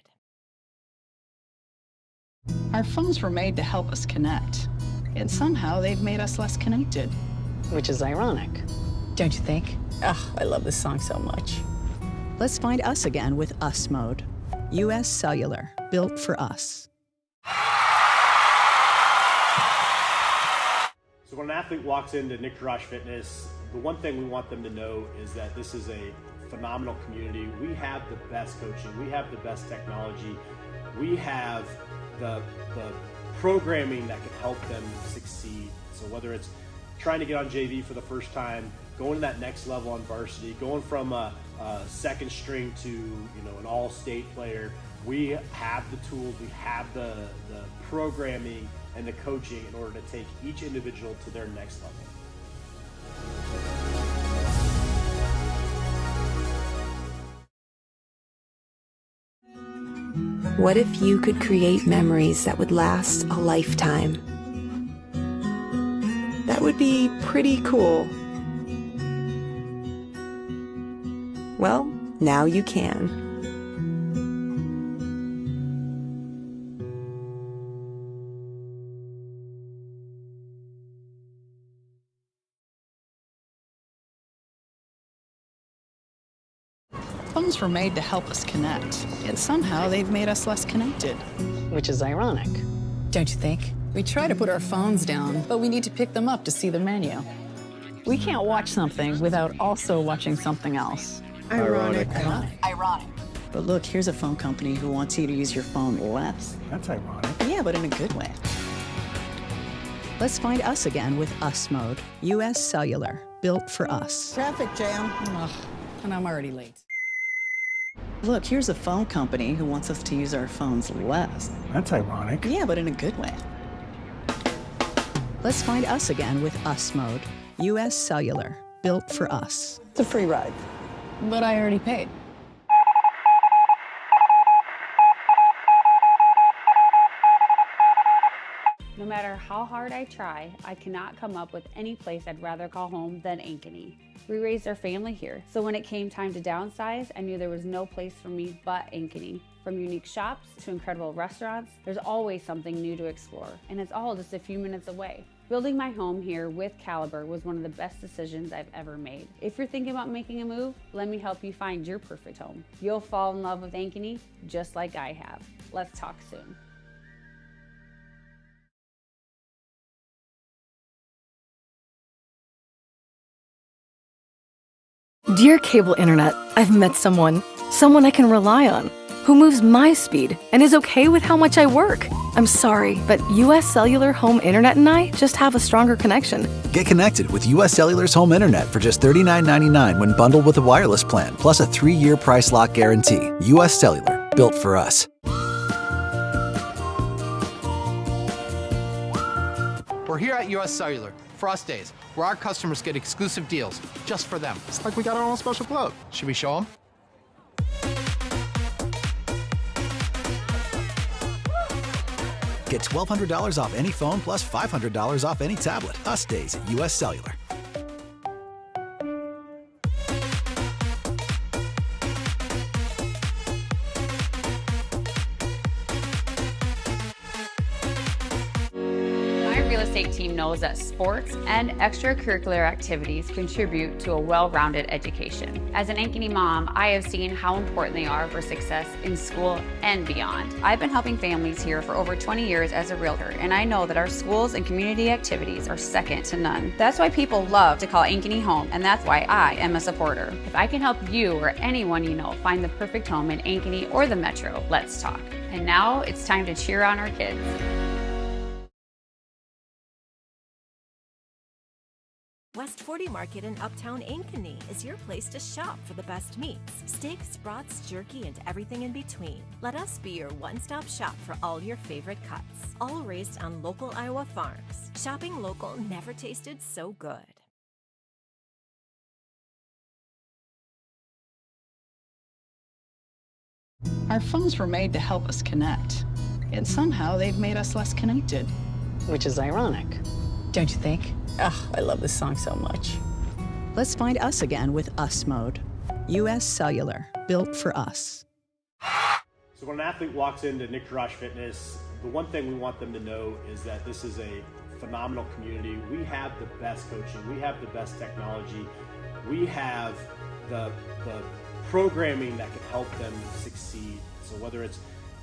Our phones were made to help us connect, and somehow they've made us less connected. Which is ironic, don't you think? Oh, I love this song so much. Let's find us again with Us Mode. U.S. Cellular, built for us. So when an athlete walks into Nick Garage Fitness, the one thing we want them to know is that this is a phenomenal community. We have the best coaching, we have the best technology, we have the programming that can help them succeed. So whether it's trying to get on JV for the first time, going to that next level on varsity, going from a second string to an all-state player, we have the tools, we have the programming and the coaching in order to take each individual to their next level. What if you could create memories that would last a lifetime? That would be pretty cool. Well, now you can. Phones were made to help us connect, and somehow they've made us less connected. Which is ironic, don't you think? We try to put our phones down, but we need to pick them up to see the menu. We can't watch something without also watching something else. Ironic. Ironic. But look, here's a phone company who wants you to use your phone less. That's ironic. Yeah, but in a good way. Let's find us again with Us Mode. U.S. Cellular, built for us. Traffic jam. Ugh, and I'm already late. Look, here's a phone company who wants us to use our phones less. That's ironic. Yeah, but in a good way. Let's find us again with Us Mode. U.S. Cellular, built for us. It's a free ride, but I already paid. No matter how hard I try, I cannot come up with any place I'd rather call home than Ankeny. We raised our family here, so when it came time to downsize, I knew there was no place for me but Ankeny. From unique shops to incredible restaurants, there's always something new to explore, and it's all just a few minutes away. Building my home here with Caliber was one of the best decisions I've ever made. If you're thinking about making a move, let me help you find your perfect home. You'll fall in love with Ankeny just like I have. Let's talk soon. Dear cable internet, I've met someone I can rely on, who moves my speed and is okay with how much I work. I'm sorry, but US Cellular Home Internet and I just have a stronger connection. Get connected with US Cellular's home internet for just $39.99 when bundled with a wireless plan, plus a 3-year price lock guarantee. US Cellular, built for us. We're here at US Cellular, Frost Days, where our customers get exclusive deals just for them. It's like we got our own special club. Should we show them? Get $1,200 off any phone plus $500 off any tablet. Us Days at US Cellular. My real estate team knows knows that sports and extracurricular activities contribute to a well-rounded education. As an Ankeny mom, I have seen how important they are for success in school and beyond. I've been helping families here for over 20 years as a realtor, and I know that our schools and community activities are second to none. That's why people love to call Ankeny home, and that's why I am a supporter. If I can help you or anyone you know find the perfect home in Ankeny or the Metro, let's talk. And now it's time to cheer on our kids. West 40 Market in Uptown Ankeny is your place to shop for the best meats, steaks, brats, jerky, and everything in between. Let us be your one-stop shop for all your favorite cuts, all raised on local Iowa farms. Shopping local never tasted so good. Our phones were made to help us connect, yet somehow they've made us less connected. Which is ironic, don't you think? Ugh, I love this song so much. Let's find us again with Us Mode. US Cellular, built for us. So when an athlete walks into Nick Fitness, the one thing we want them to know is that this is a phenomenal community. We have the best coaching, we have the best technology, we have the programming that can help them succeed. So whether it's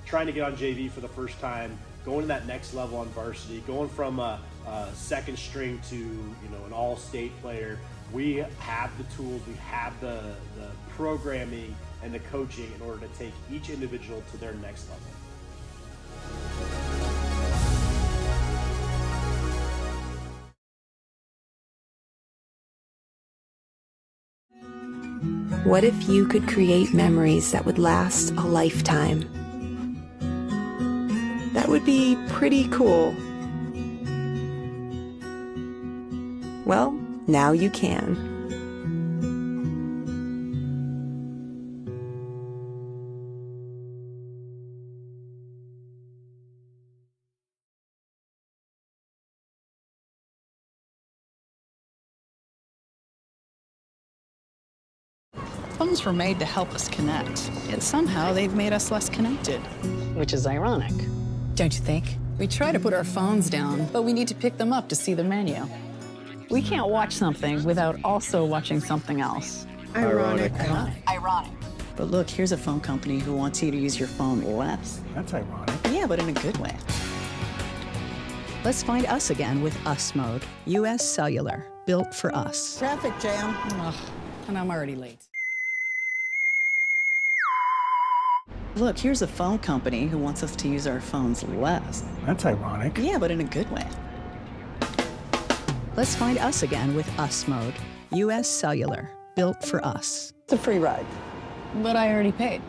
trying to get on JV for the first time, going to that next level on varsity, going from a second string to an all-state player, we have the tools, we have the programming and the coaching in order to take each individual to their next level. What if you could create memories that would last a lifetime? That would be pretty cool. Well, now you can. Phones were made to help us connect, yet somehow they've made us less connected. Which is ironic, don't you think? We try to put our phones down, but we need to pick them up to see the menu. We can't watch something without also watching something else. Ironic. Ironic. But look, here's a phone company who wants you to use your phone less. That's ironic. Yeah, but in a good way. Let's find us again with Us Mode. US Cellular, built for us. Traffic jam. Ugh, and I'm already late. Look, here's a phone company who wants us to use our phones less. That's ironic. Yeah, but in a good way. Let's find us again with Us Mode. US Cellular, built for us. It's a free ride. But I already paid.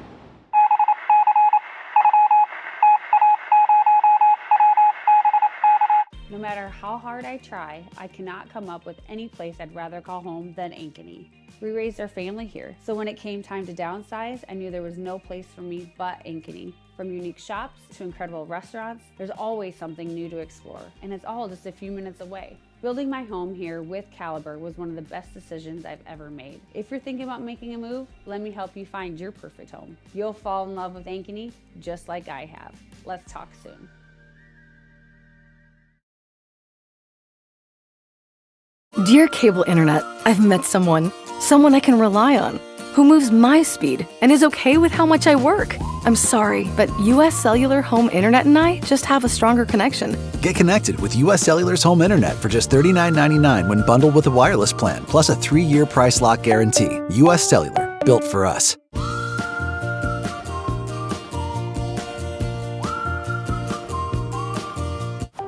No matter how hard I try, I cannot come up with any place I'd rather call home than Ankeny. We raised our family here, so when it came time to downsize, I knew there was no place for me but Ankeny. From unique shops to incredible restaurants, there's always something new to explore, and it's all just a few minutes away. Building my home here with Caliber was one of the best decisions I've ever made. If you're thinking about making a move, let me help you find your perfect home. You'll fall in love with Ankeny just like I have. Let's talk soon. Dear cable internet, I've met someone I can rely on, who moves my speed and is okay with how much I work. I'm sorry, but US Cellular Home Internet and I just have a stronger connection. Get connected with US Cellular's home internet for just $39.99 when bundled with a wireless plan, plus a 3-year price lock guarantee. US Cellular, built for us.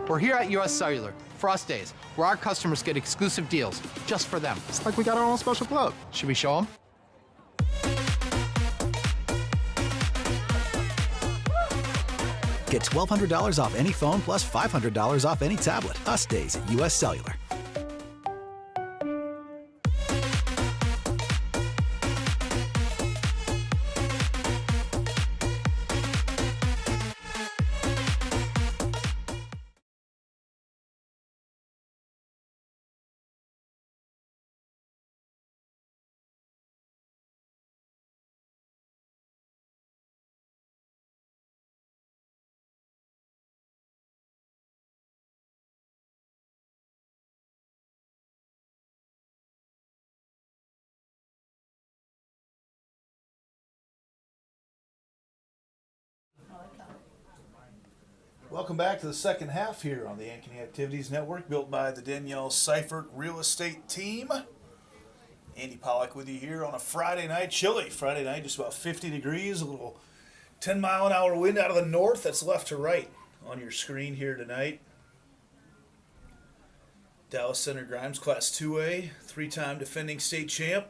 We're here at US Cellular, Frost Days, where our customers get exclusive deals just for them. It's like we got our own special club. Should we show them? Get $1,200 off any phone plus $500 off any tablet. Us Days at US Cellular. Welcome back to the second half here on the Ankeny Activities Network, built by the Danielle Seifert Real Estate Team. Andy Pollack with you here on a Friday night, chilly Friday night, just about 50 degrees, a little 10-mile-an-hour wind out of the north. That's left to right on your screen here tonight. Dallas Center Grimes, Class 2A, three-time defending state champ.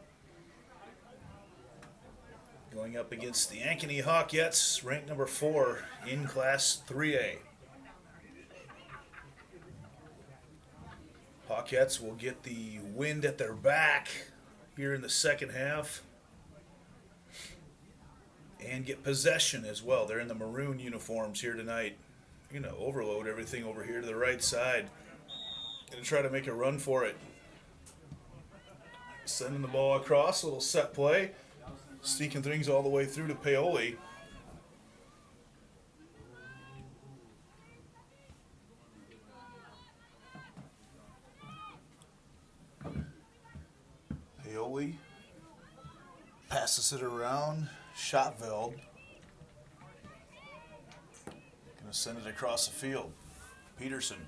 Going up against the Ankeny Hawkettes, ranked number 4 in Class 3A. Hawkettes will get the wind at their back here in the second half and get possession as well. They're in the maroon uniforms here tonight. You're going to overload everything over here to the right side. Going to try to make a run for it. Sending the ball across, a little set play. Sneaking things all the way through to Paoli. Paoli passes it around. Schotveld going to send it across the field. Peterson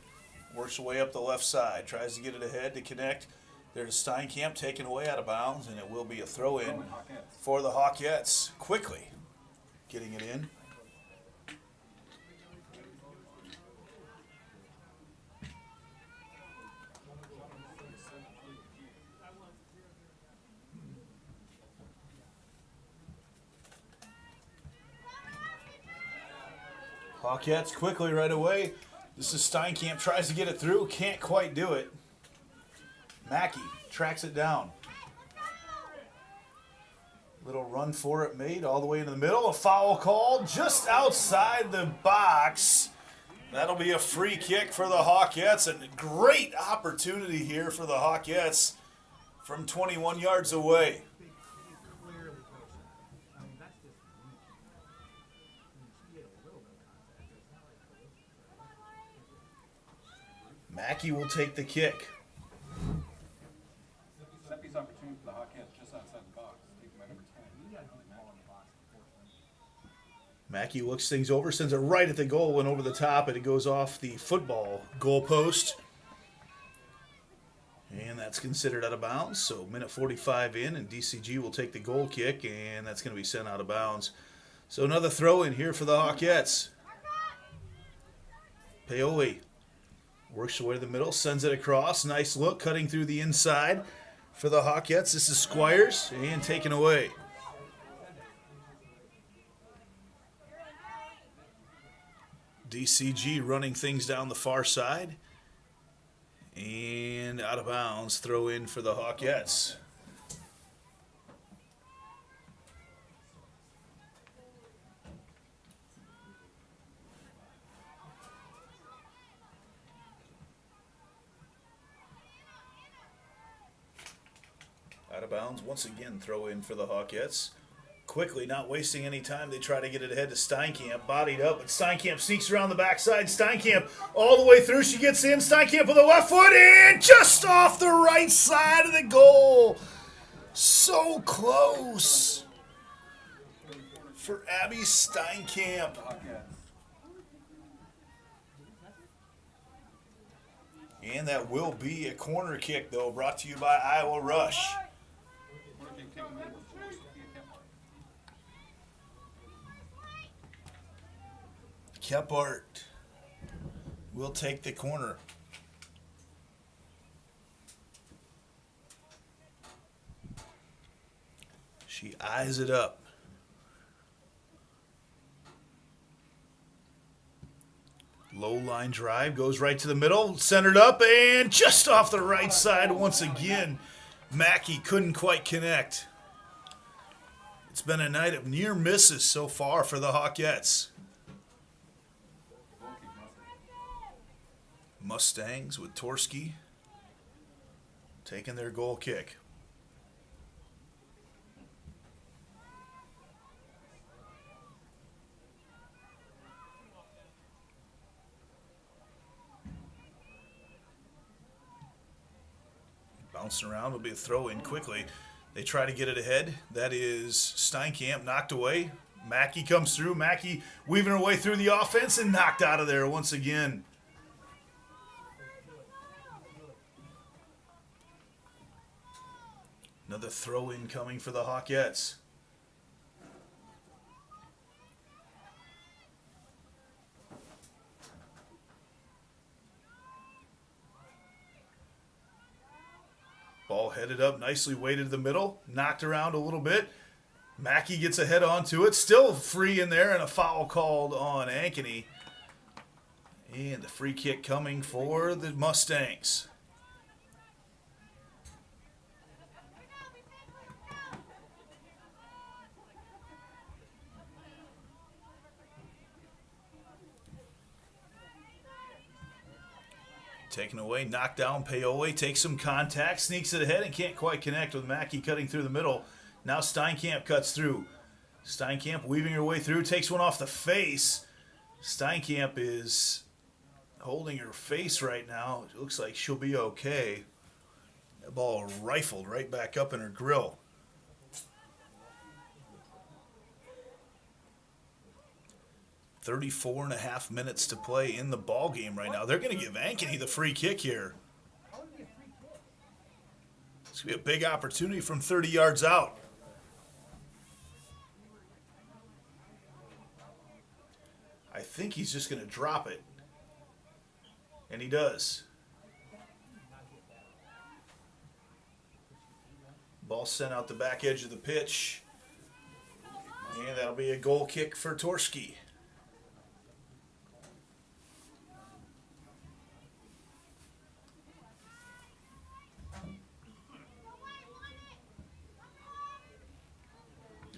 works away up the left side, tries to get it ahead to connect. There's Steinkamp taken away out of bounds, and it will be a throw-in for the Hawkettes. Quickly getting it in. Hawkettes quickly right away. This is Steinkamp, tries to get it through, can't quite do it. Mackey tracks it down. Little run for it made all the way into the middle. A foul called just outside the box. That'll be a free kick for the Hawkettes. And a great opportunity here for the Hawkettes from 21 yards away. Mackey will take the kick. Opportunity for the Hawkettes just outside the box. Take my number 10. Mackey looks things over, sends it right at the goal and over the top, and it goes off the football goal post. And that's considered out of bounds. So minute 45 in, and DCG will take the goal kick, and that's going to be sent out of bounds. So another throw in here for the Hawkettes. Paoli works away to the middle, sends it across. Nice look, cutting through the inside. For the Hawkettes, this is Squires, and taken away. DCG running things down the far side. And out of bounds, throw in for the Hawkettes. Out of bounds, once again, throw in for the Hawkettes. Quickly, not wasting any time, they try to get it ahead to Steinkamp. Bodied up, but Steinkamp sneaks around the backside. Steinkamp all the way through. She gets in. Steinkamp with the left foot and just off the right side of the goal. So close for Abby Steinkamp. And that will be a corner kick, though, brought to you by Iowa Rush. Kephart will take the corner. She eyes it up. Low line drive, goes right to the middle, centered up, and just off the right side once again. Mackey couldn't quite connect. It's been a night of near misses so far for the Hawkettes. Mustangs with Torski taking their goal kick. Bouncing around will be a throw in quickly. They try to get it ahead. That is Steinkamp knocked away. Mackey comes through. Mackey weaving her way through the offense and knocked out of there once again. Another throw-in coming for the Hawkettes. Ball headed up, nicely weighted to the middle, knocked around a little bit. Mackey gets a head onto it, still free in there, and a foul called on Ankeny. And the free kick coming for the Mustangs. Taken away, knocked down. Paoli takes some contact, sneaks it ahead, and can't quite connect with Mackey cutting through the middle. Now Steinkamp cuts through. Steinkamp weaving her way through, takes one off the face. Steinkamp is holding her face right now. It looks like she'll be okay. That ball rifled right back up in her grill. .34.5 minutes to play in the ball game right now. They're going to give Ankeny the free kick here. It's going to be a big opportunity from 30 yards out. I think he's just going to drop it. And he does. Ball sent out the back edge of the pitch. And that'll be a goal kick for Torski.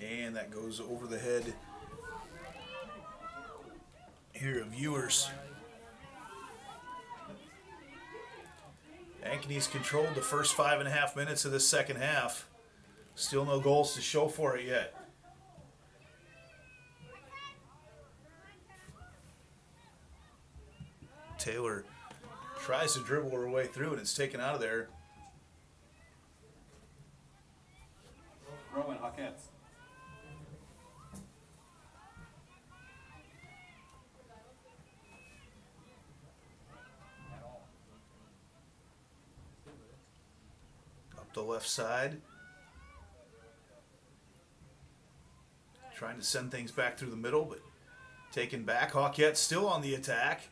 And that goes over the head here of viewers. Ankeny's controlled the first 5.5 minutes of the second half. Still no goals to show for it yet. Taylor tries to dribble her way through and it's taken out of there. Rowan Hawkettes. The left side. Trying to send things back through the middle, but taken back. Hawkette still on the attack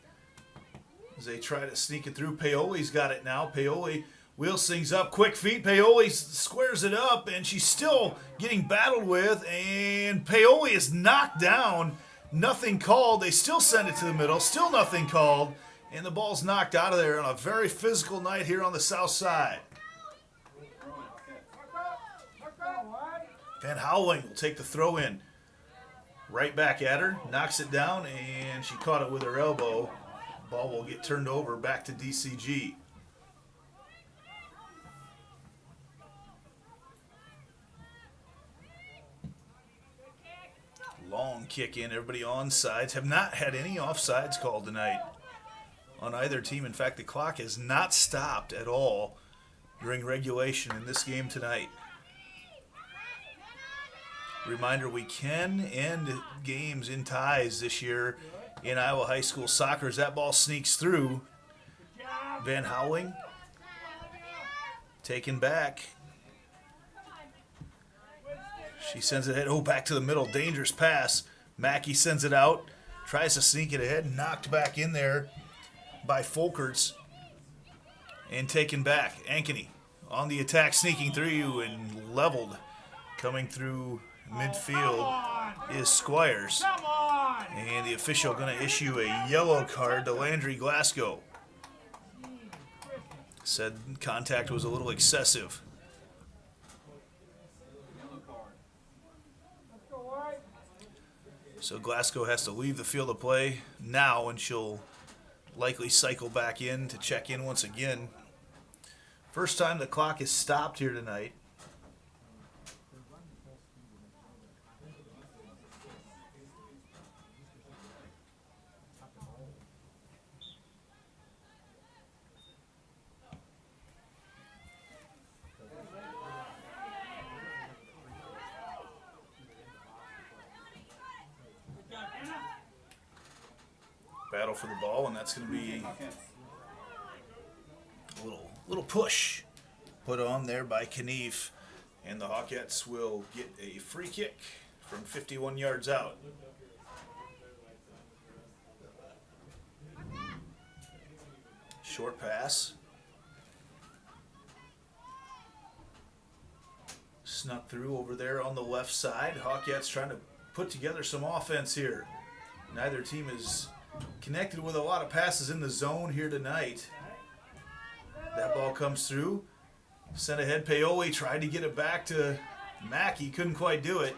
as they try to sneak it through. Paoli's got it now. Paoli wheels things up. Quick feet. Paoli squares it up, and she's still getting battled with, and Paoli is knocked down. Nothing called. They still send it to the middle. Still nothing called, and the ball's knocked out of there on a very physical night here on the south side. Van Howling will take the throw in. Right back at her, knocks it down, and she caught it with her elbow. Ball will get turned over back to DCG. Long kick in, everybody on sides. Have not had any offsides called tonight on either team. In fact, the clock has not stopped at all during regulation in this game tonight. Reminder, we can end games in ties this year in Iowa High School soccer as that ball sneaks through. Van Howling taken back. She sends it ahead. Oh, back to the middle. Dangerous pass. Mackey sends it out. Tries to sneak it ahead. Knocked back in there by Folkerts. And taken back. Ankeny on the attack, sneaking through and leveled. Coming through midfield is Squires. And the official going to issue a yellow card to Landry Glasgow. Said contact was a little excessive. So Glasgow has to leave the field of play now, and she'll likely cycle back in to check in once again. First time the clock is stopped here tonight. for the ball, and that's going to be a little push put on there by Knief. And the Hawkettes will get a free kick from 51 yards out. Short pass. Snuck through over there on the left side. Hawkettes trying to put together some offense here. Neither team is connected with a lot of passes in the zone here tonight. That ball comes through. Sent ahead. Paoli tried to get it back to Mackey. Couldn't quite do it.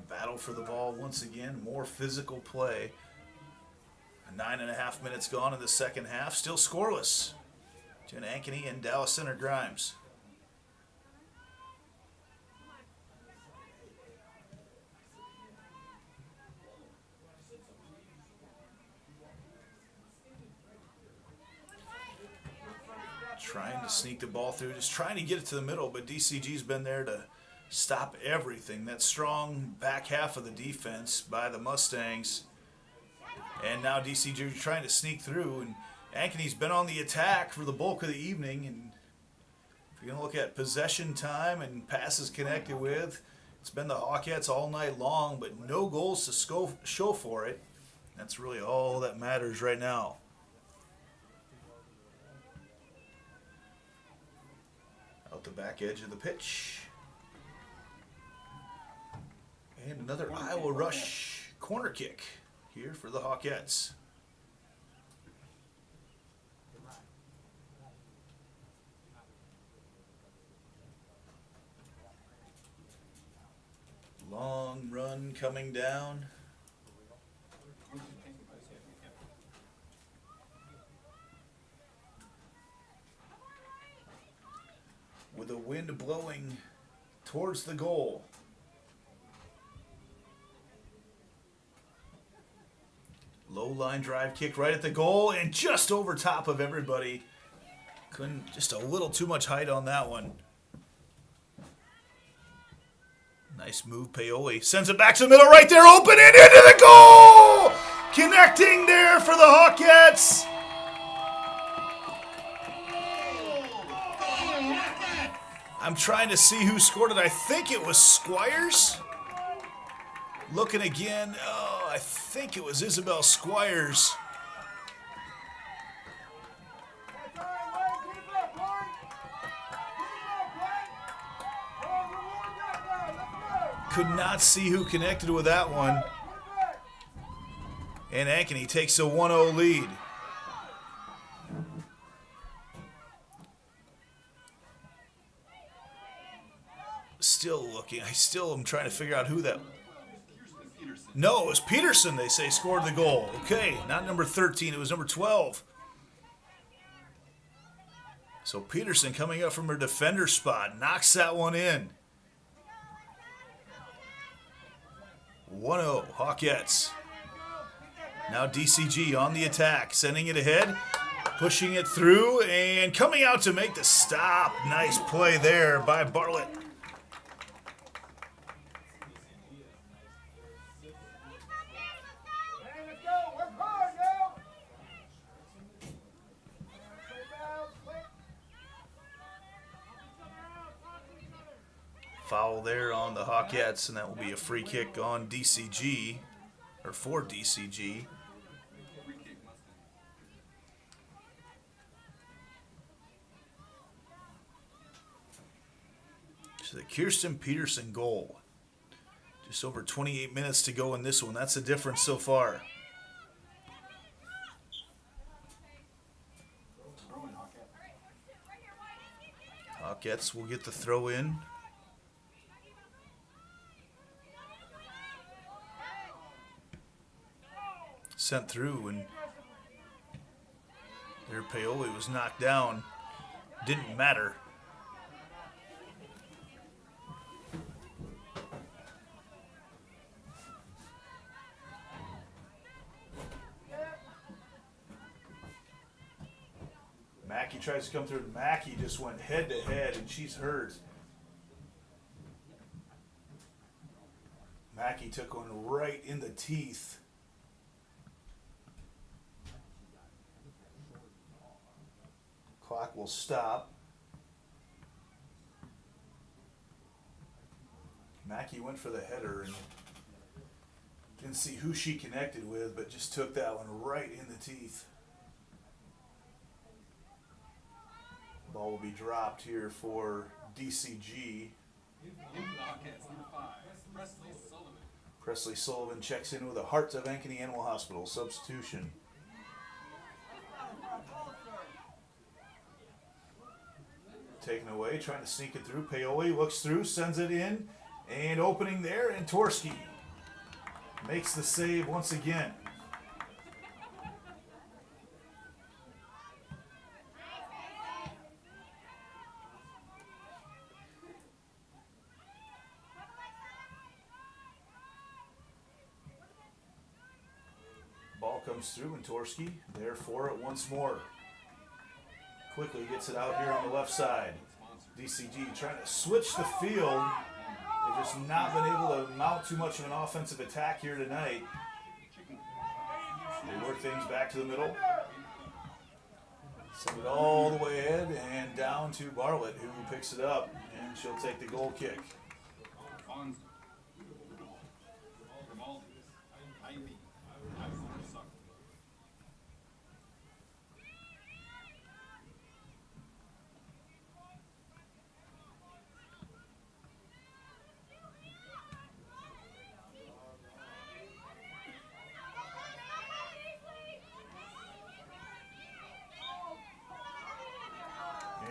Battle for the ball once again. More physical play. 9.5 minutes gone in the second half. Still scoreless between Ankeny and Dallas Center Grimes. Trying to sneak the ball through, just trying to get it to the middle, but DCG's been there to stop everything. That strong back half of the defense by the Mustangs. And now DCG trying to sneak through, and Ankeny's been on the attack for the bulk of the evening. And if you're going to look at possession time and passes connected with, it's been the Hawkettes all night long, but no goals to show for it. That's really all that matters right now. Out the back edge of the pitch. And another Iowa Rush corner kick here for the Hawkettes. Long run coming down. With the wind blowing towards the goal. Low line drive kick right at the goal and just over top of everybody. Just a little too much height on that one. Nice move, Paoli. Sends it back to the middle right there, open and into the goal! Connecting there for the Hawkettes. I'm trying to see who scored it. I think it was Squires. Looking again. Oh, I think it was Isabel Squires. Could not see who connected with that one. And Ankeny takes a 1-0 lead. Still looking. I still am trying to figure out who that. No, it was Peterson, they say, scored the goal. Okay, not number 13. It was number 12. So Peterson coming up from her defender spot. Knocks that one in. 1-0, Hawkettes. Now DCG on the attack. Sending it ahead. Pushing it through and coming out to make the stop. Nice play there by Bartlett. Foul there on the Hawkettes, and that will be a free kick on DCG, or for DCG. So the Kirsten Peterson goal. Just over 28 minutes to go in this one. That's the difference so far. Hawkettes will get the throw in. Sent through, and there Paoli was knocked down. Didn't matter. Mackey tries to come through. Mackey just went head to head, and she's hurt. Mackey took one right in the teeth. Clock will stop. Mackey went for the header and didn't see who she connected with, but just took that one right in the teeth. Ball will be dropped here for DCG. Presley Sullivan checks in with a Hearts of Ankeny Animal Hospital substitution. Taken away, trying to sneak it through. Paoli looks through, sends it in, and opening there, and Torski makes the save once again. Ball comes through, and Torski there for it once more. Quickly gets it out here on the left side. DCG trying to switch the field. They've just not been able to mount too much of an offensive attack here tonight. They work things back to the middle. Send it all the way ahead and down to Bartlett, who picks it up, and she'll take the goal kick.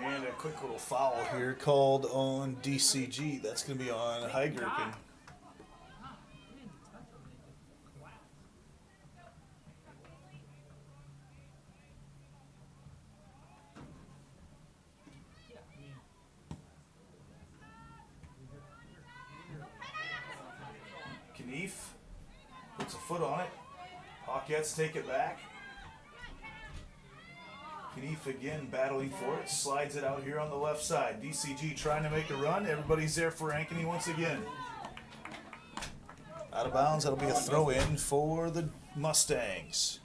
And a quick little foul here called on DCG. That's going to be on Heigerken. Knief puts a foot on it. Hawkettes take it back. Knief again battling for it, slides it out here on the left side. DCG trying to make a run. Everybody's there for Ankeny once again. Out of bounds, that'll be a throw in for the Mustangs.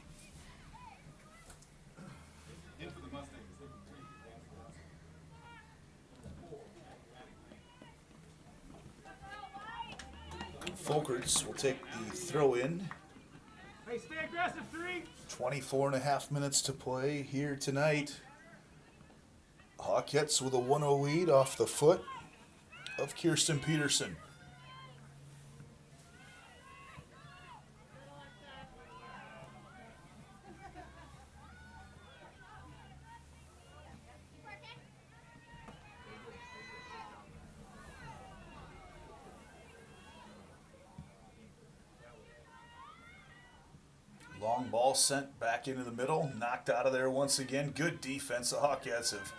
Folkerts will take the throw in. Hey, stay aggressive, 3. 24.5 minutes to play here tonight. Hawkettes with a 1-0 lead off the foot of Kirsten Peterson. Long ball sent back into the middle, knocked out of there once again. Good defense. The Hawkettes have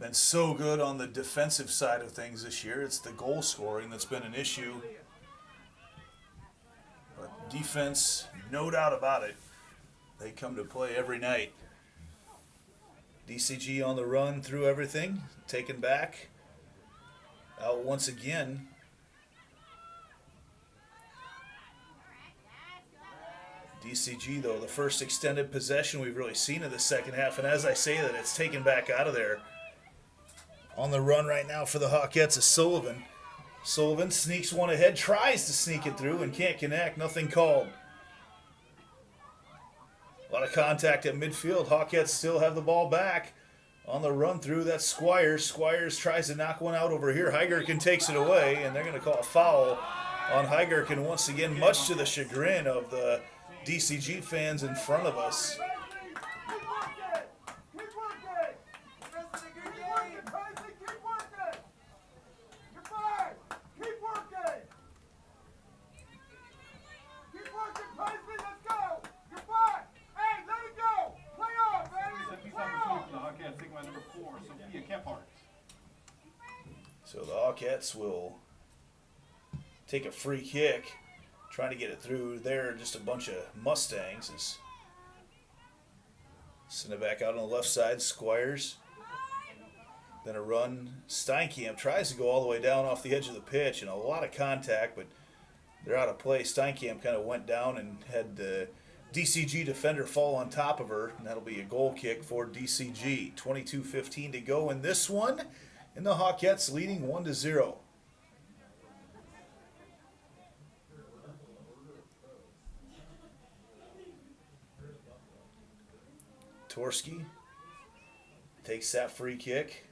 been so good on the defensive side of things this year. It's the goal scoring that's been an issue. But defense, no doubt about it, they come to play every night. DCG on the run through everything, taken back. Out once again. DCG, though, the first extended possession we've really seen in the second half. And as I say that, it's taken back out of there. On the run right now for the Hawkettes is Sullivan. Sullivan sneaks one ahead, tries to sneak it through, and can't connect. Nothing called. A lot of contact at midfield. Hawkettes still have the ball back. On the run through, that's Squires. Squires tries to knock one out over here. Heigerken takes it away, and they're going to call a foul on Heigerken once again, much to the chagrin of the DCG fans in front of us. So the Hawkettes will take a free kick, trying to get it through there. Just a bunch of Mustangs. Send it back out on the left side. Squires. Then a run. Steinkamp tries to go all the way down off the edge of the pitch, and a lot of contact, but They're out of play. Steinkamp kind of went down and had the DCG defender fall on top of her, and that'll be a goal kick for DCG. 22:15 to go in this one, and the Hawkettes leading 1-0. Torski takes that free kick.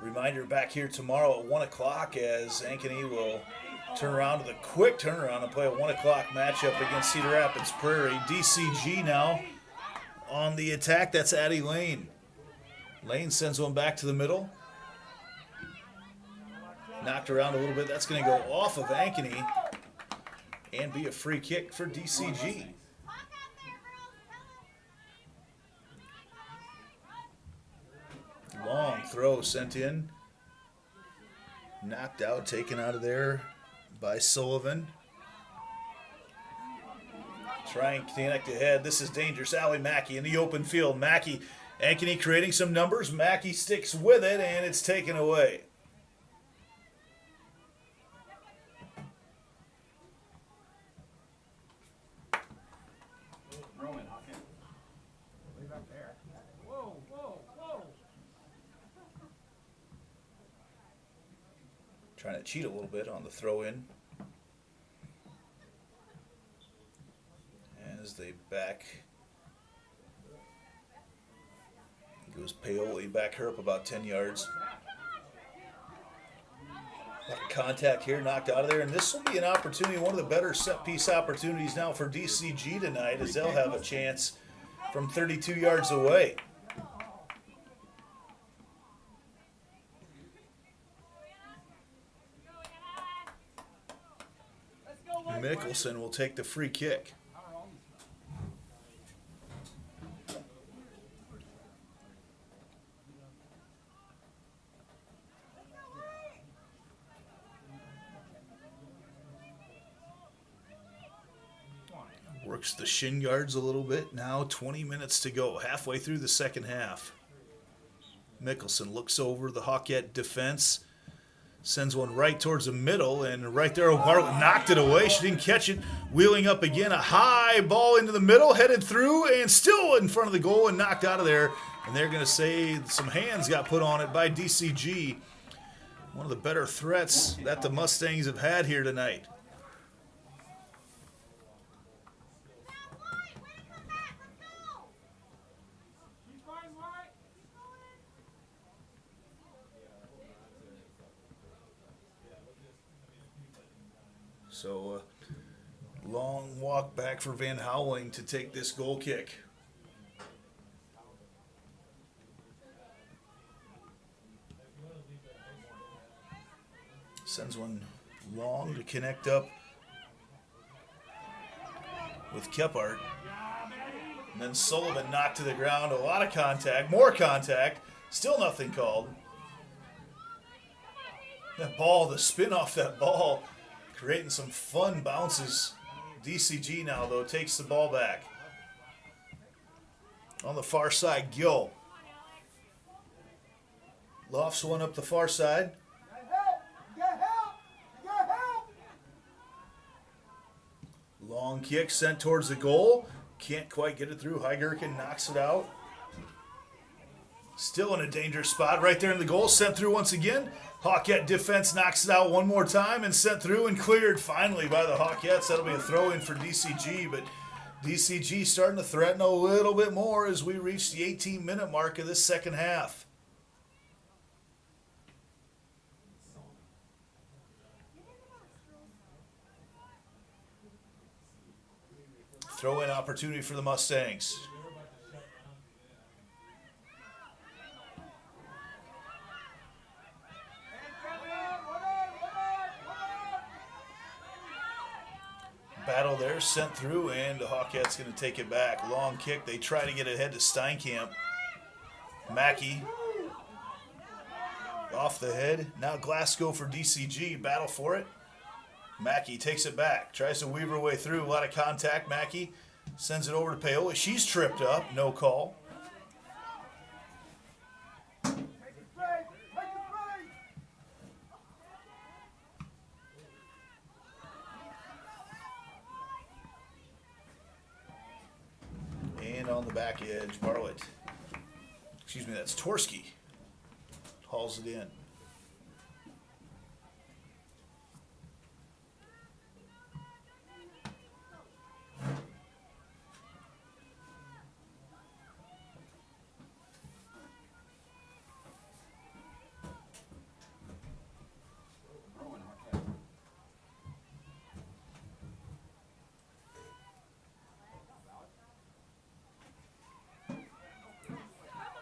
Reminder, back here tomorrow at 1 o'clock as Ankeny will turn around with a quick turnaround and play a 1 o'clock matchup against Cedar Rapids Prairie. DCG now on the attack. That's Addie Lane. Lane sends one back to the middle. Knocked around a little bit. That's going to go off of Ankeny and be a free kick for DCG. Long throw sent in. Knocked out, taken out of there by Sullivan. Trying to connect ahead. This is dangerous. Allie Mackey in the open field. Mackey, Ankeny creating some numbers. Mackey sticks with it, and it's taken away. Trying to cheat a little bit on the throw-in. As they back. Goes Paoli, back her up about 10 yards. A lot of contact here, knocked out of there. And this will be an opportunity, one of the better set-piece opportunities now for DCG tonight, as they'll have a chance from 32 yards away. Mickelson will take the free kick. Works the shin guards a little bit. Now 20 minutes to go, halfway through the second half. Mickelson looks over the Hawkette defense. Sends one right towards the middle, and right there, Bartlett knocked it away. She didn't catch it. Wheeling up again, a high ball into the middle, headed through, and still in front of the goal and knocked out of there. And they're going to say some hands got put on it by DCG. One of the better threats that the Mustangs have had here tonight. So, long walk back for Van Houweling to take this goal kick. Sends one long to connect up with Kephart. And then Sullivan knocked to the ground. A lot of contact, more contact. Still nothing called. That ball, the spin off that ball, creating some fun bounces. DCG now, though, takes the ball back. On the far side, Gill. Lofts one up the far side. Long kick sent towards the goal. Can't quite get it through. Heigerken knocks it out. Still in a dangerous spot right there in the goal. Sent through once again. Hawkette defense knocks it out one more time and sent through and cleared finally by the Hawkettes. That'll be a throw-in for DCG, but DCG starting to threaten a little bit more as we reach the 18-minute mark of this second half. Throw-in opportunity for the Mustangs. Battle there, sent through, and the Hawkette's going to take it back. Long kick. They try to get ahead to Steinkamp. Mackey off the head. Now Glasgow for DCG. Battle for it. Mackey takes it back. Tries to weave her way through. A lot of contact. Mackey sends it over to Paola. She's tripped up. No call. in on the back edge. Bartlett. Excuse me, that's Torski. Hauls it in.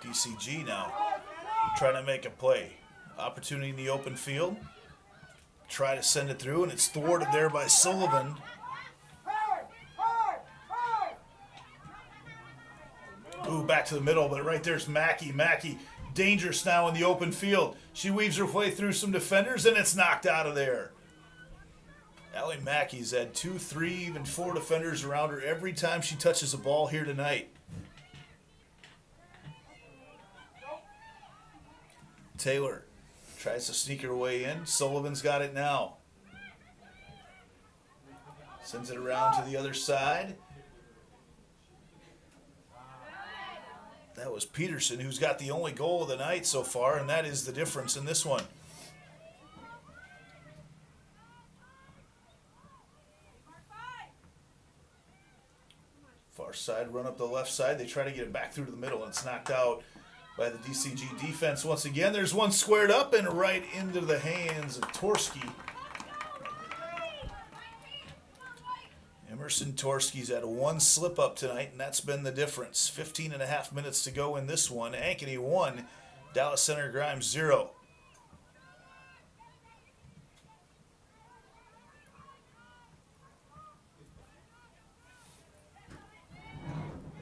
DCG now trying to make a play. Opportunity in the open field. Try to send it through, and it's thwarted there by Sullivan. Ooh, back to the middle, but right there's Mackey. Mackey, dangerous now in the open field. She weaves her way through some defenders, and it's knocked out of there. Allie Mackey's had 2, 3, even 4 defenders around her every time she touches a ball here tonight. Taylor tries to sneak her way in. Sullivan's got it now. Sends it around to the other side. That was Peterson, who's got the only goal of the night so far, and that is the difference in this one. Far side, run up the left side. They try to get it back through to the middle, and it's knocked out by the DCG defense once again. There's one squared up and right into the hands of Torski. Emerson Torski's had 1 slip up tonight, and that's been the difference. 15.5 minutes to go in this one. Ankeny 1, Dallas Center Grimes 0.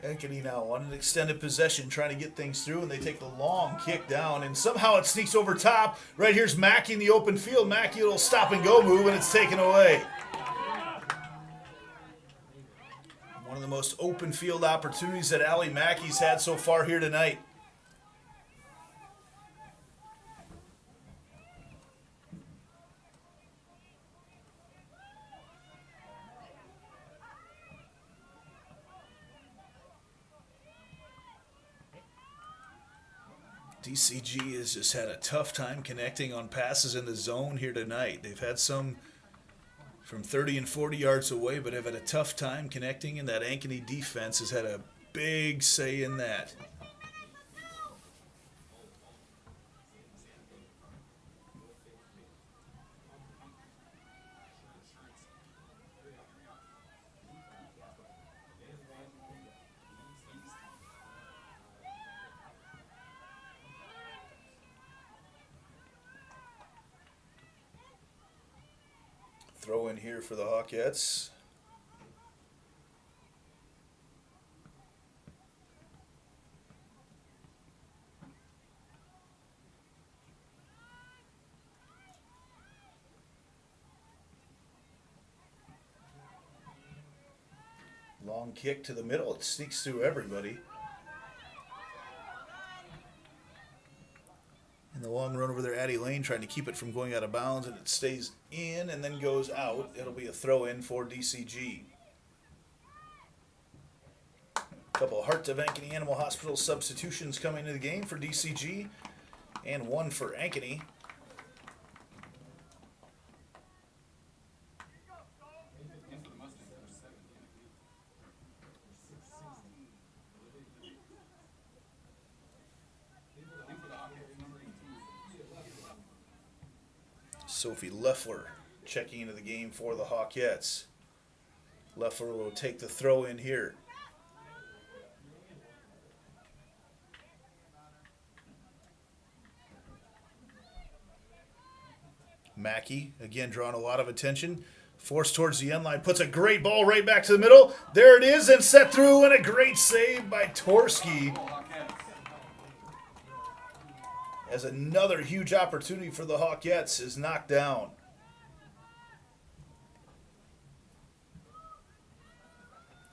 Ankeny now on an extended possession, trying to get things through, and they take the long kick down, and somehow it sneaks over top. Right here's Mackey in the open field. Mackey, a little stop and go move, and it's taken away. One of the most open field opportunities that Allie Mackey's had so far here tonight. DCG has just had a tough time connecting on passes in the zone here tonight. They've had some from 30 and 40 yards away, but have had a tough time connecting, and that Ankeny defense has had a big say in that. Throw in here for the Hawkettes. Long kick to the middle. It sneaks through everybody. In the long run over there, Addie Lane trying to keep it from going out of bounds, and it stays in and then goes out. It'll be a throw-in for DCG. A couple of Heart of Ankeny Animal Hospital substitutions coming into the game for DCG, and 1 for Ankeny. Sophie Leffler checking into the game for the Hawkettes. Leffler will take the throw in here. Mackey, again, drawing a lot of attention. Forced towards the end line, puts a great ball right back to the middle. There it is, and set through, and a great save by Torski. As another huge opportunity for the Hawkettes is knocked down.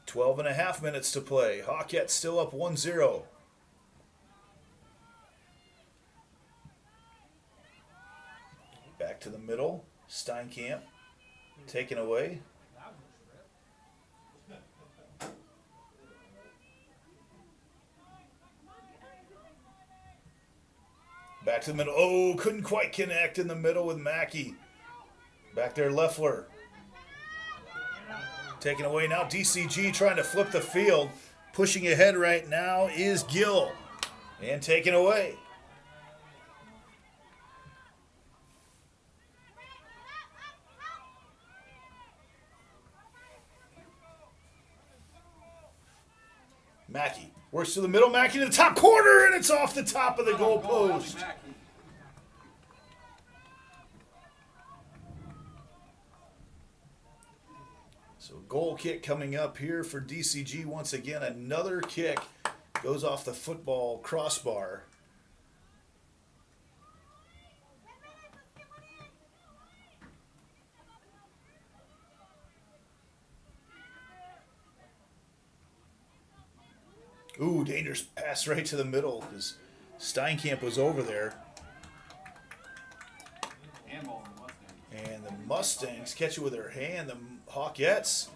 Twelve and a half minutes to play. Hawkettes still up 1-0. Back to the middle. Steinkamp taken away. back to the middle. Oh, couldn't quite connect in the middle with Mackey. Back there, Leffler. Taken away now, DCG trying to flip the field. Pushing ahead right now is Gill. And taken away. Mackey works to the middle. Mackey to the top corner, and it's off the top of the goal post. So goal kick coming up here for DCG once again. Another kick goes off the football crossbar. Ooh, dangerous pass right to the middle because Steinkamp was over there. And the Mustangs catch it with their hand. The Hawkettes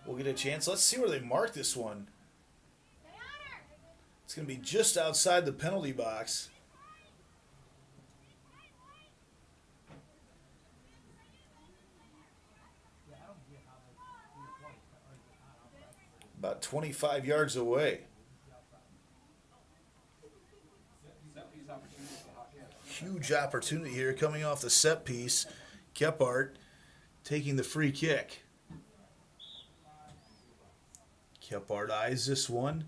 will get a chance. Let's see where they mark this one. It's going to be just outside the penalty box. About 25 yards away. Huge opportunity here coming off the set piece. Kephart taking the free kick. Kephart eyes this one.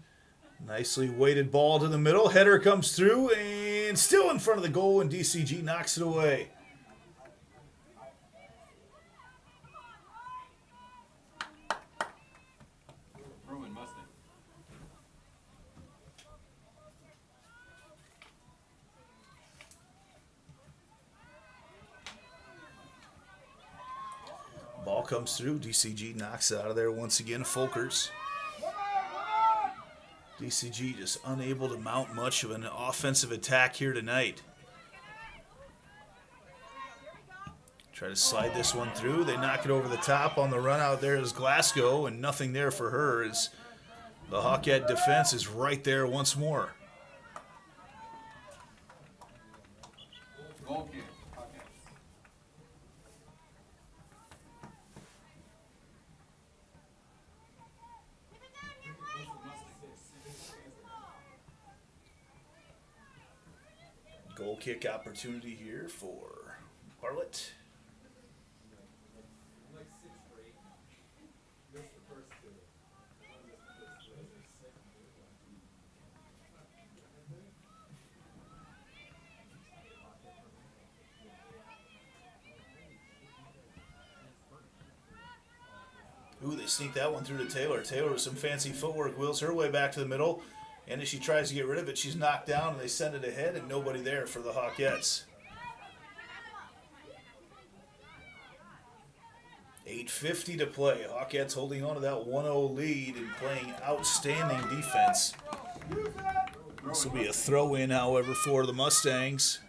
Nicely weighted ball to the middle. Header comes through and still in front of the goal, and DCG knocks it away. Ball comes through. DCG knocks it out of there once again. Folkers. DCG just unable to mount much of an offensive attack here tonight. Try to slide this one through. They knock it over the top. On the run out there is Glasgow, and nothing there for her as the Hawkette defense is right there once more. Goal kick. Goal kick opportunity here for Bartlett. Ooh, they sneak that one through to Taylor. Taylor with some fancy footwork wheels her way back to the middle. And as she tries to get rid of it, she's knocked down, and they send it ahead, and nobody there for the Hawkettes. 8:50 to play. Hawkettes holding on to that 1-0 lead and playing outstanding defense. This will be a throw-in, however, for the Mustangs.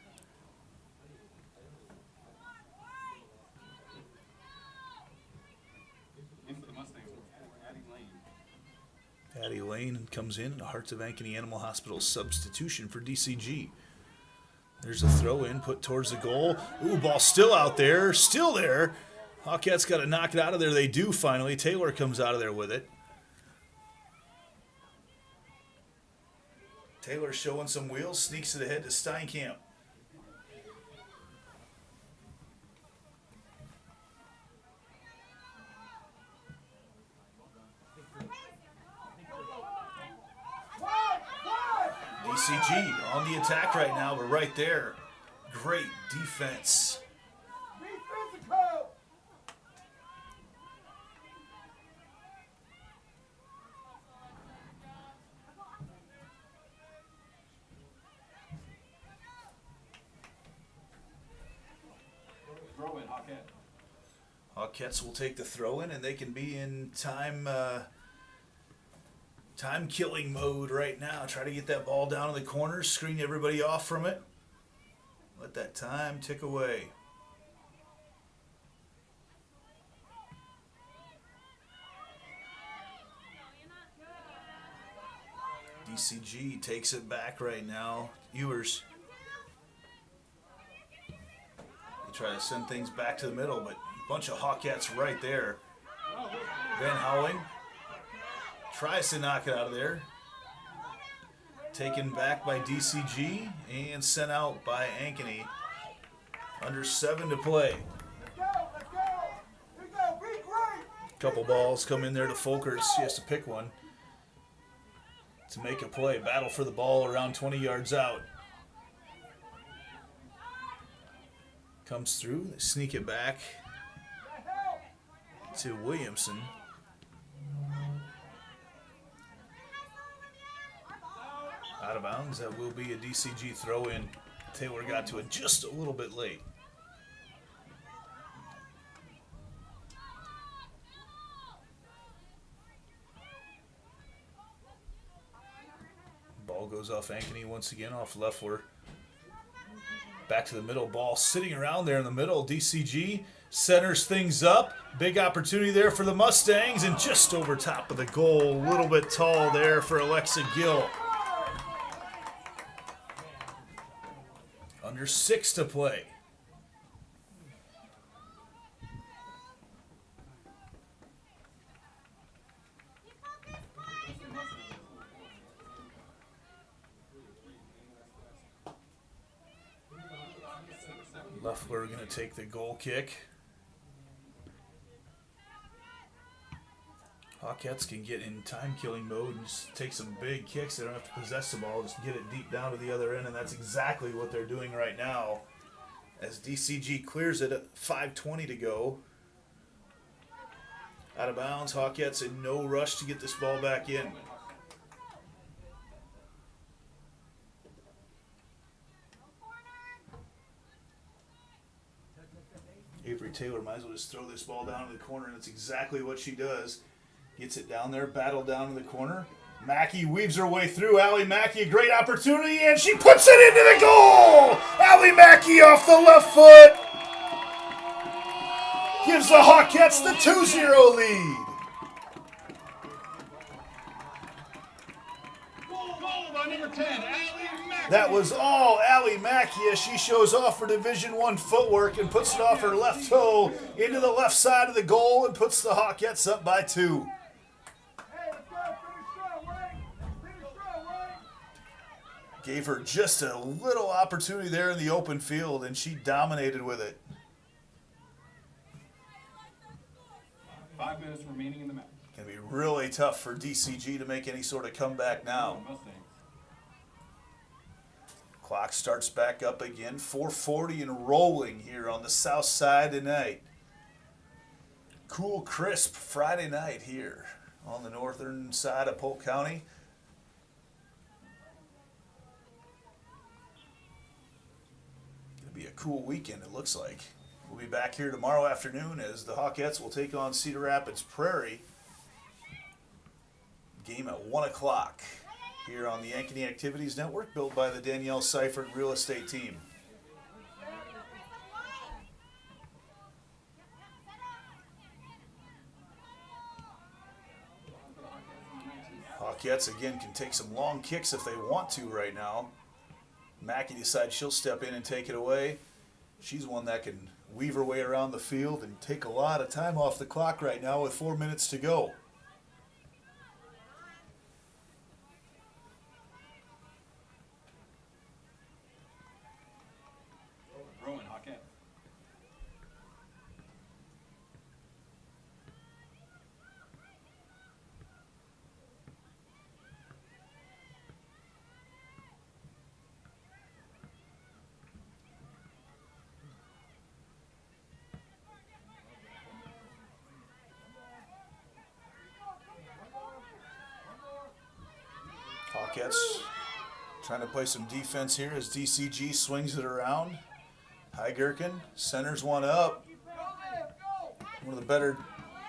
Addie Lane comes in, the Hearts of Ankeny Animal Hospital substitution for DCG. There's a throw-in put towards the goal. Ooh, ball still out there, still there. Hawkettes got to knock it out of there. They do finally. Taylor comes out of there with it. Taylor showing some wheels, sneaks it ahead to Steinkamp. DCG on the attack right now, but right there, great defense. Hawkettes will take the throw-in, and they can be in time-killing mode right now. Try to get that ball down in the corner, screen everybody off from it. Let that time tick away. DCG takes it back right now. Ewers. try to send things back to the middle, but a bunch of Hawkettes right there. Van Houwing tries to knock it out of there. Taken back by DCG and sent out by Ankeny. Under 7 to play. Couple balls come in there to Folkers. He has to pick one to make a play. Battle for the ball around 20 yards out. Comes through. They sneak it back to Williamson. Out of bounds. That will be a DCG throw-in. Taylor got to it just a little bit late. Ball goes off Ankeny once again, off Leffler. Back to the middle. Ball sitting around there in the middle. DCG centers things up. Big opportunity there for the Mustangs, and just over top of the goal. A little bit tall there for Alexa Gill. Under 6 to play. Leffler going to take the goal kick. Hawkettes can get in time-killing mode and just take some big kicks. They don't have to possess the ball, just get it deep down to the other end, and that's exactly what they're doing right now. As DCG clears it at 5:20 to go. Out of bounds, Hawkettes in no rush to get this ball back in. Avery Taylor might as well just throw this ball down to the corner, and that's exactly what she does. Gets it down there, battle down to the corner. Mackey weaves her way through. Allie Mackey, a great opportunity, and she puts it into the goal! Allie Mackey off the left foot. Gives the Hawkettes the 2-0 lead. That was all Allie Mackey as she shows off her Division I footwork and puts it off her left toe into the left side of the goal and puts the Hawkettes up by 2. Gave her just a little opportunity there in the open field, and she dominated with it. 5 minutes remaining in the match. Going to be really tough for DCG to make any sort of comeback now. Clock starts back up again. 4:40 and rolling here on the south side tonight. Cool, crisp Friday night here on the northern side of Polk County. Going to be a cool weekend, it looks like. We'll be back here tomorrow afternoon as the Hawkettes will take on Cedar Rapids Prairie. Game at 1 o'clock. Here on the Ankeny Activities Network, built by the Danielle Seifert Real Estate Team. Hawkettes, again, can take some long kicks if they want to right now. Mackey decides she'll step in and take it away. She's one that can weave her way around the field and take a lot of time off the clock right now with 4 minutes to go. Hawkettes trying to play some defense here as DCG swings it around. Heigerken centers one up. One of the better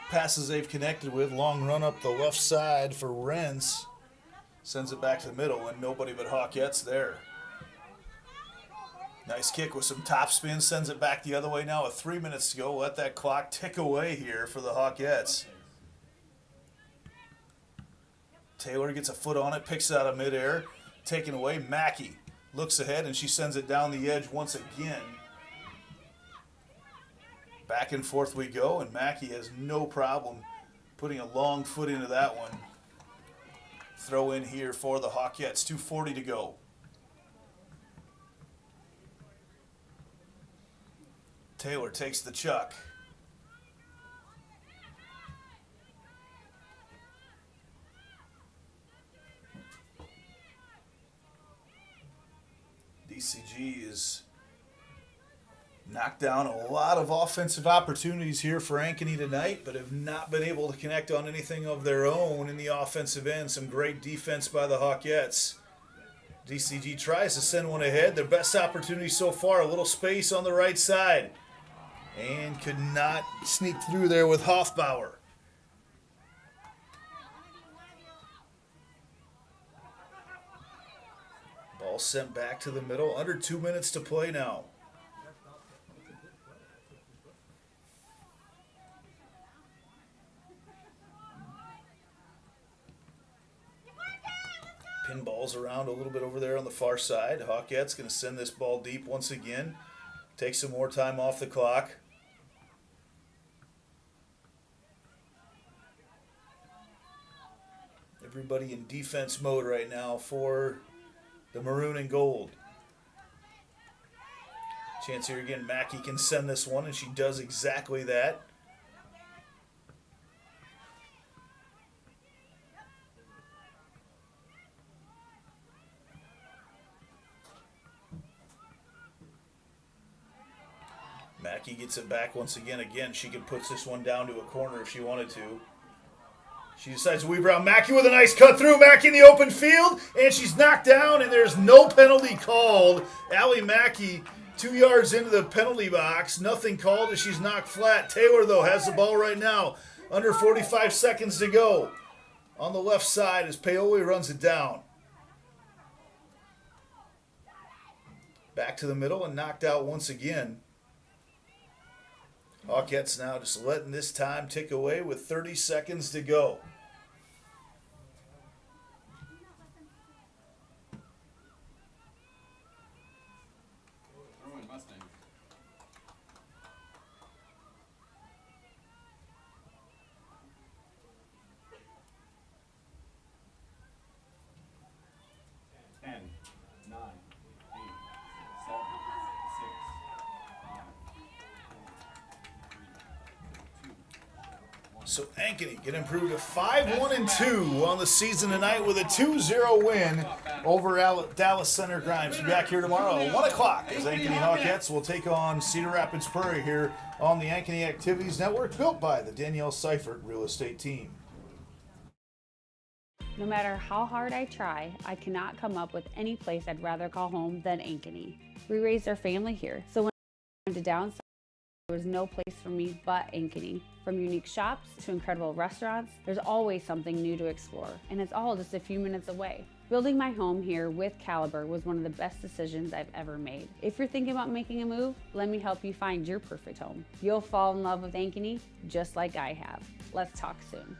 passes they've connected with. Long run up the left side for Renz. Sends it back to the middle and nobody but Hawkettes there. Nice kick with some top spin. Sends it back the other way now with 3 minutes to go. Let that clock tick away here for the Hawkettes. Taylor gets a foot on it, picks it out of midair, taken away. Mackey looks ahead, and she sends it down the edge once again. Back and forth we go, and Mackey has no problem putting a long foot into that one. Throw in here for the Hawkettes, 2:40 to go. Taylor takes the chuck. DCG is knocked down a lot of offensive opportunities here for Ankeny tonight, but have not been able to connect on anything of their own in the offensive end. Some great defense by the Hawkettes. DCG tries to send one ahead. Their best opportunity so far, a little space on the right side. And could not sneak through there with Hoffbauer. Ball sent back to the middle. Under 2 minutes to play now. Pinballs around a little bit over there on the far side. Hawkettes going to send this ball deep once again. Take some more time off the clock. Everybody in defense mode right now for the maroon and gold. Chance here again. Mackey can send this one, and she does exactly that. Mackey gets it back once again. Again, she could put this one down to a corner if she wanted to. She decides to weave around Mackey with a nice cut through. Mackey in the open field, and she's knocked down, and there's no penalty called. Allie Mackey 2 yards into the penalty box. Nothing called as she's knocked flat. Taylor, though, has the ball right now. Under 45 seconds to go. On the left side as Paoli runs it down. Back to the middle and knocked out once again. Hawkettes now just letting this time tick away with 30 seconds to go. So Ankeny can improve to 5-1-2 on the season tonight with a 2-0 win over Dallas Center Grimes. We'll be back here tomorrow at 1 o'clock as Ankeny Hawkettes will take on Cedar Rapids Prairie here on the Ankeny Activities Network, built by the Danielle Seifert Real Estate Team. No matter how hard I try, I cannot come up with any place I'd rather call home than Ankeny. We raised our family here, so when I went to downsize, there was no place for me but Ankeny. From unique shops to incredible restaurants, there's always something new to explore, and it's all just a few minutes away. Building my home here with Caliber was one of the best decisions I've ever made. If you're thinking about making a move, let me help you find your perfect home. You'll fall in love with Ankeny just like I have. Let's talk soon.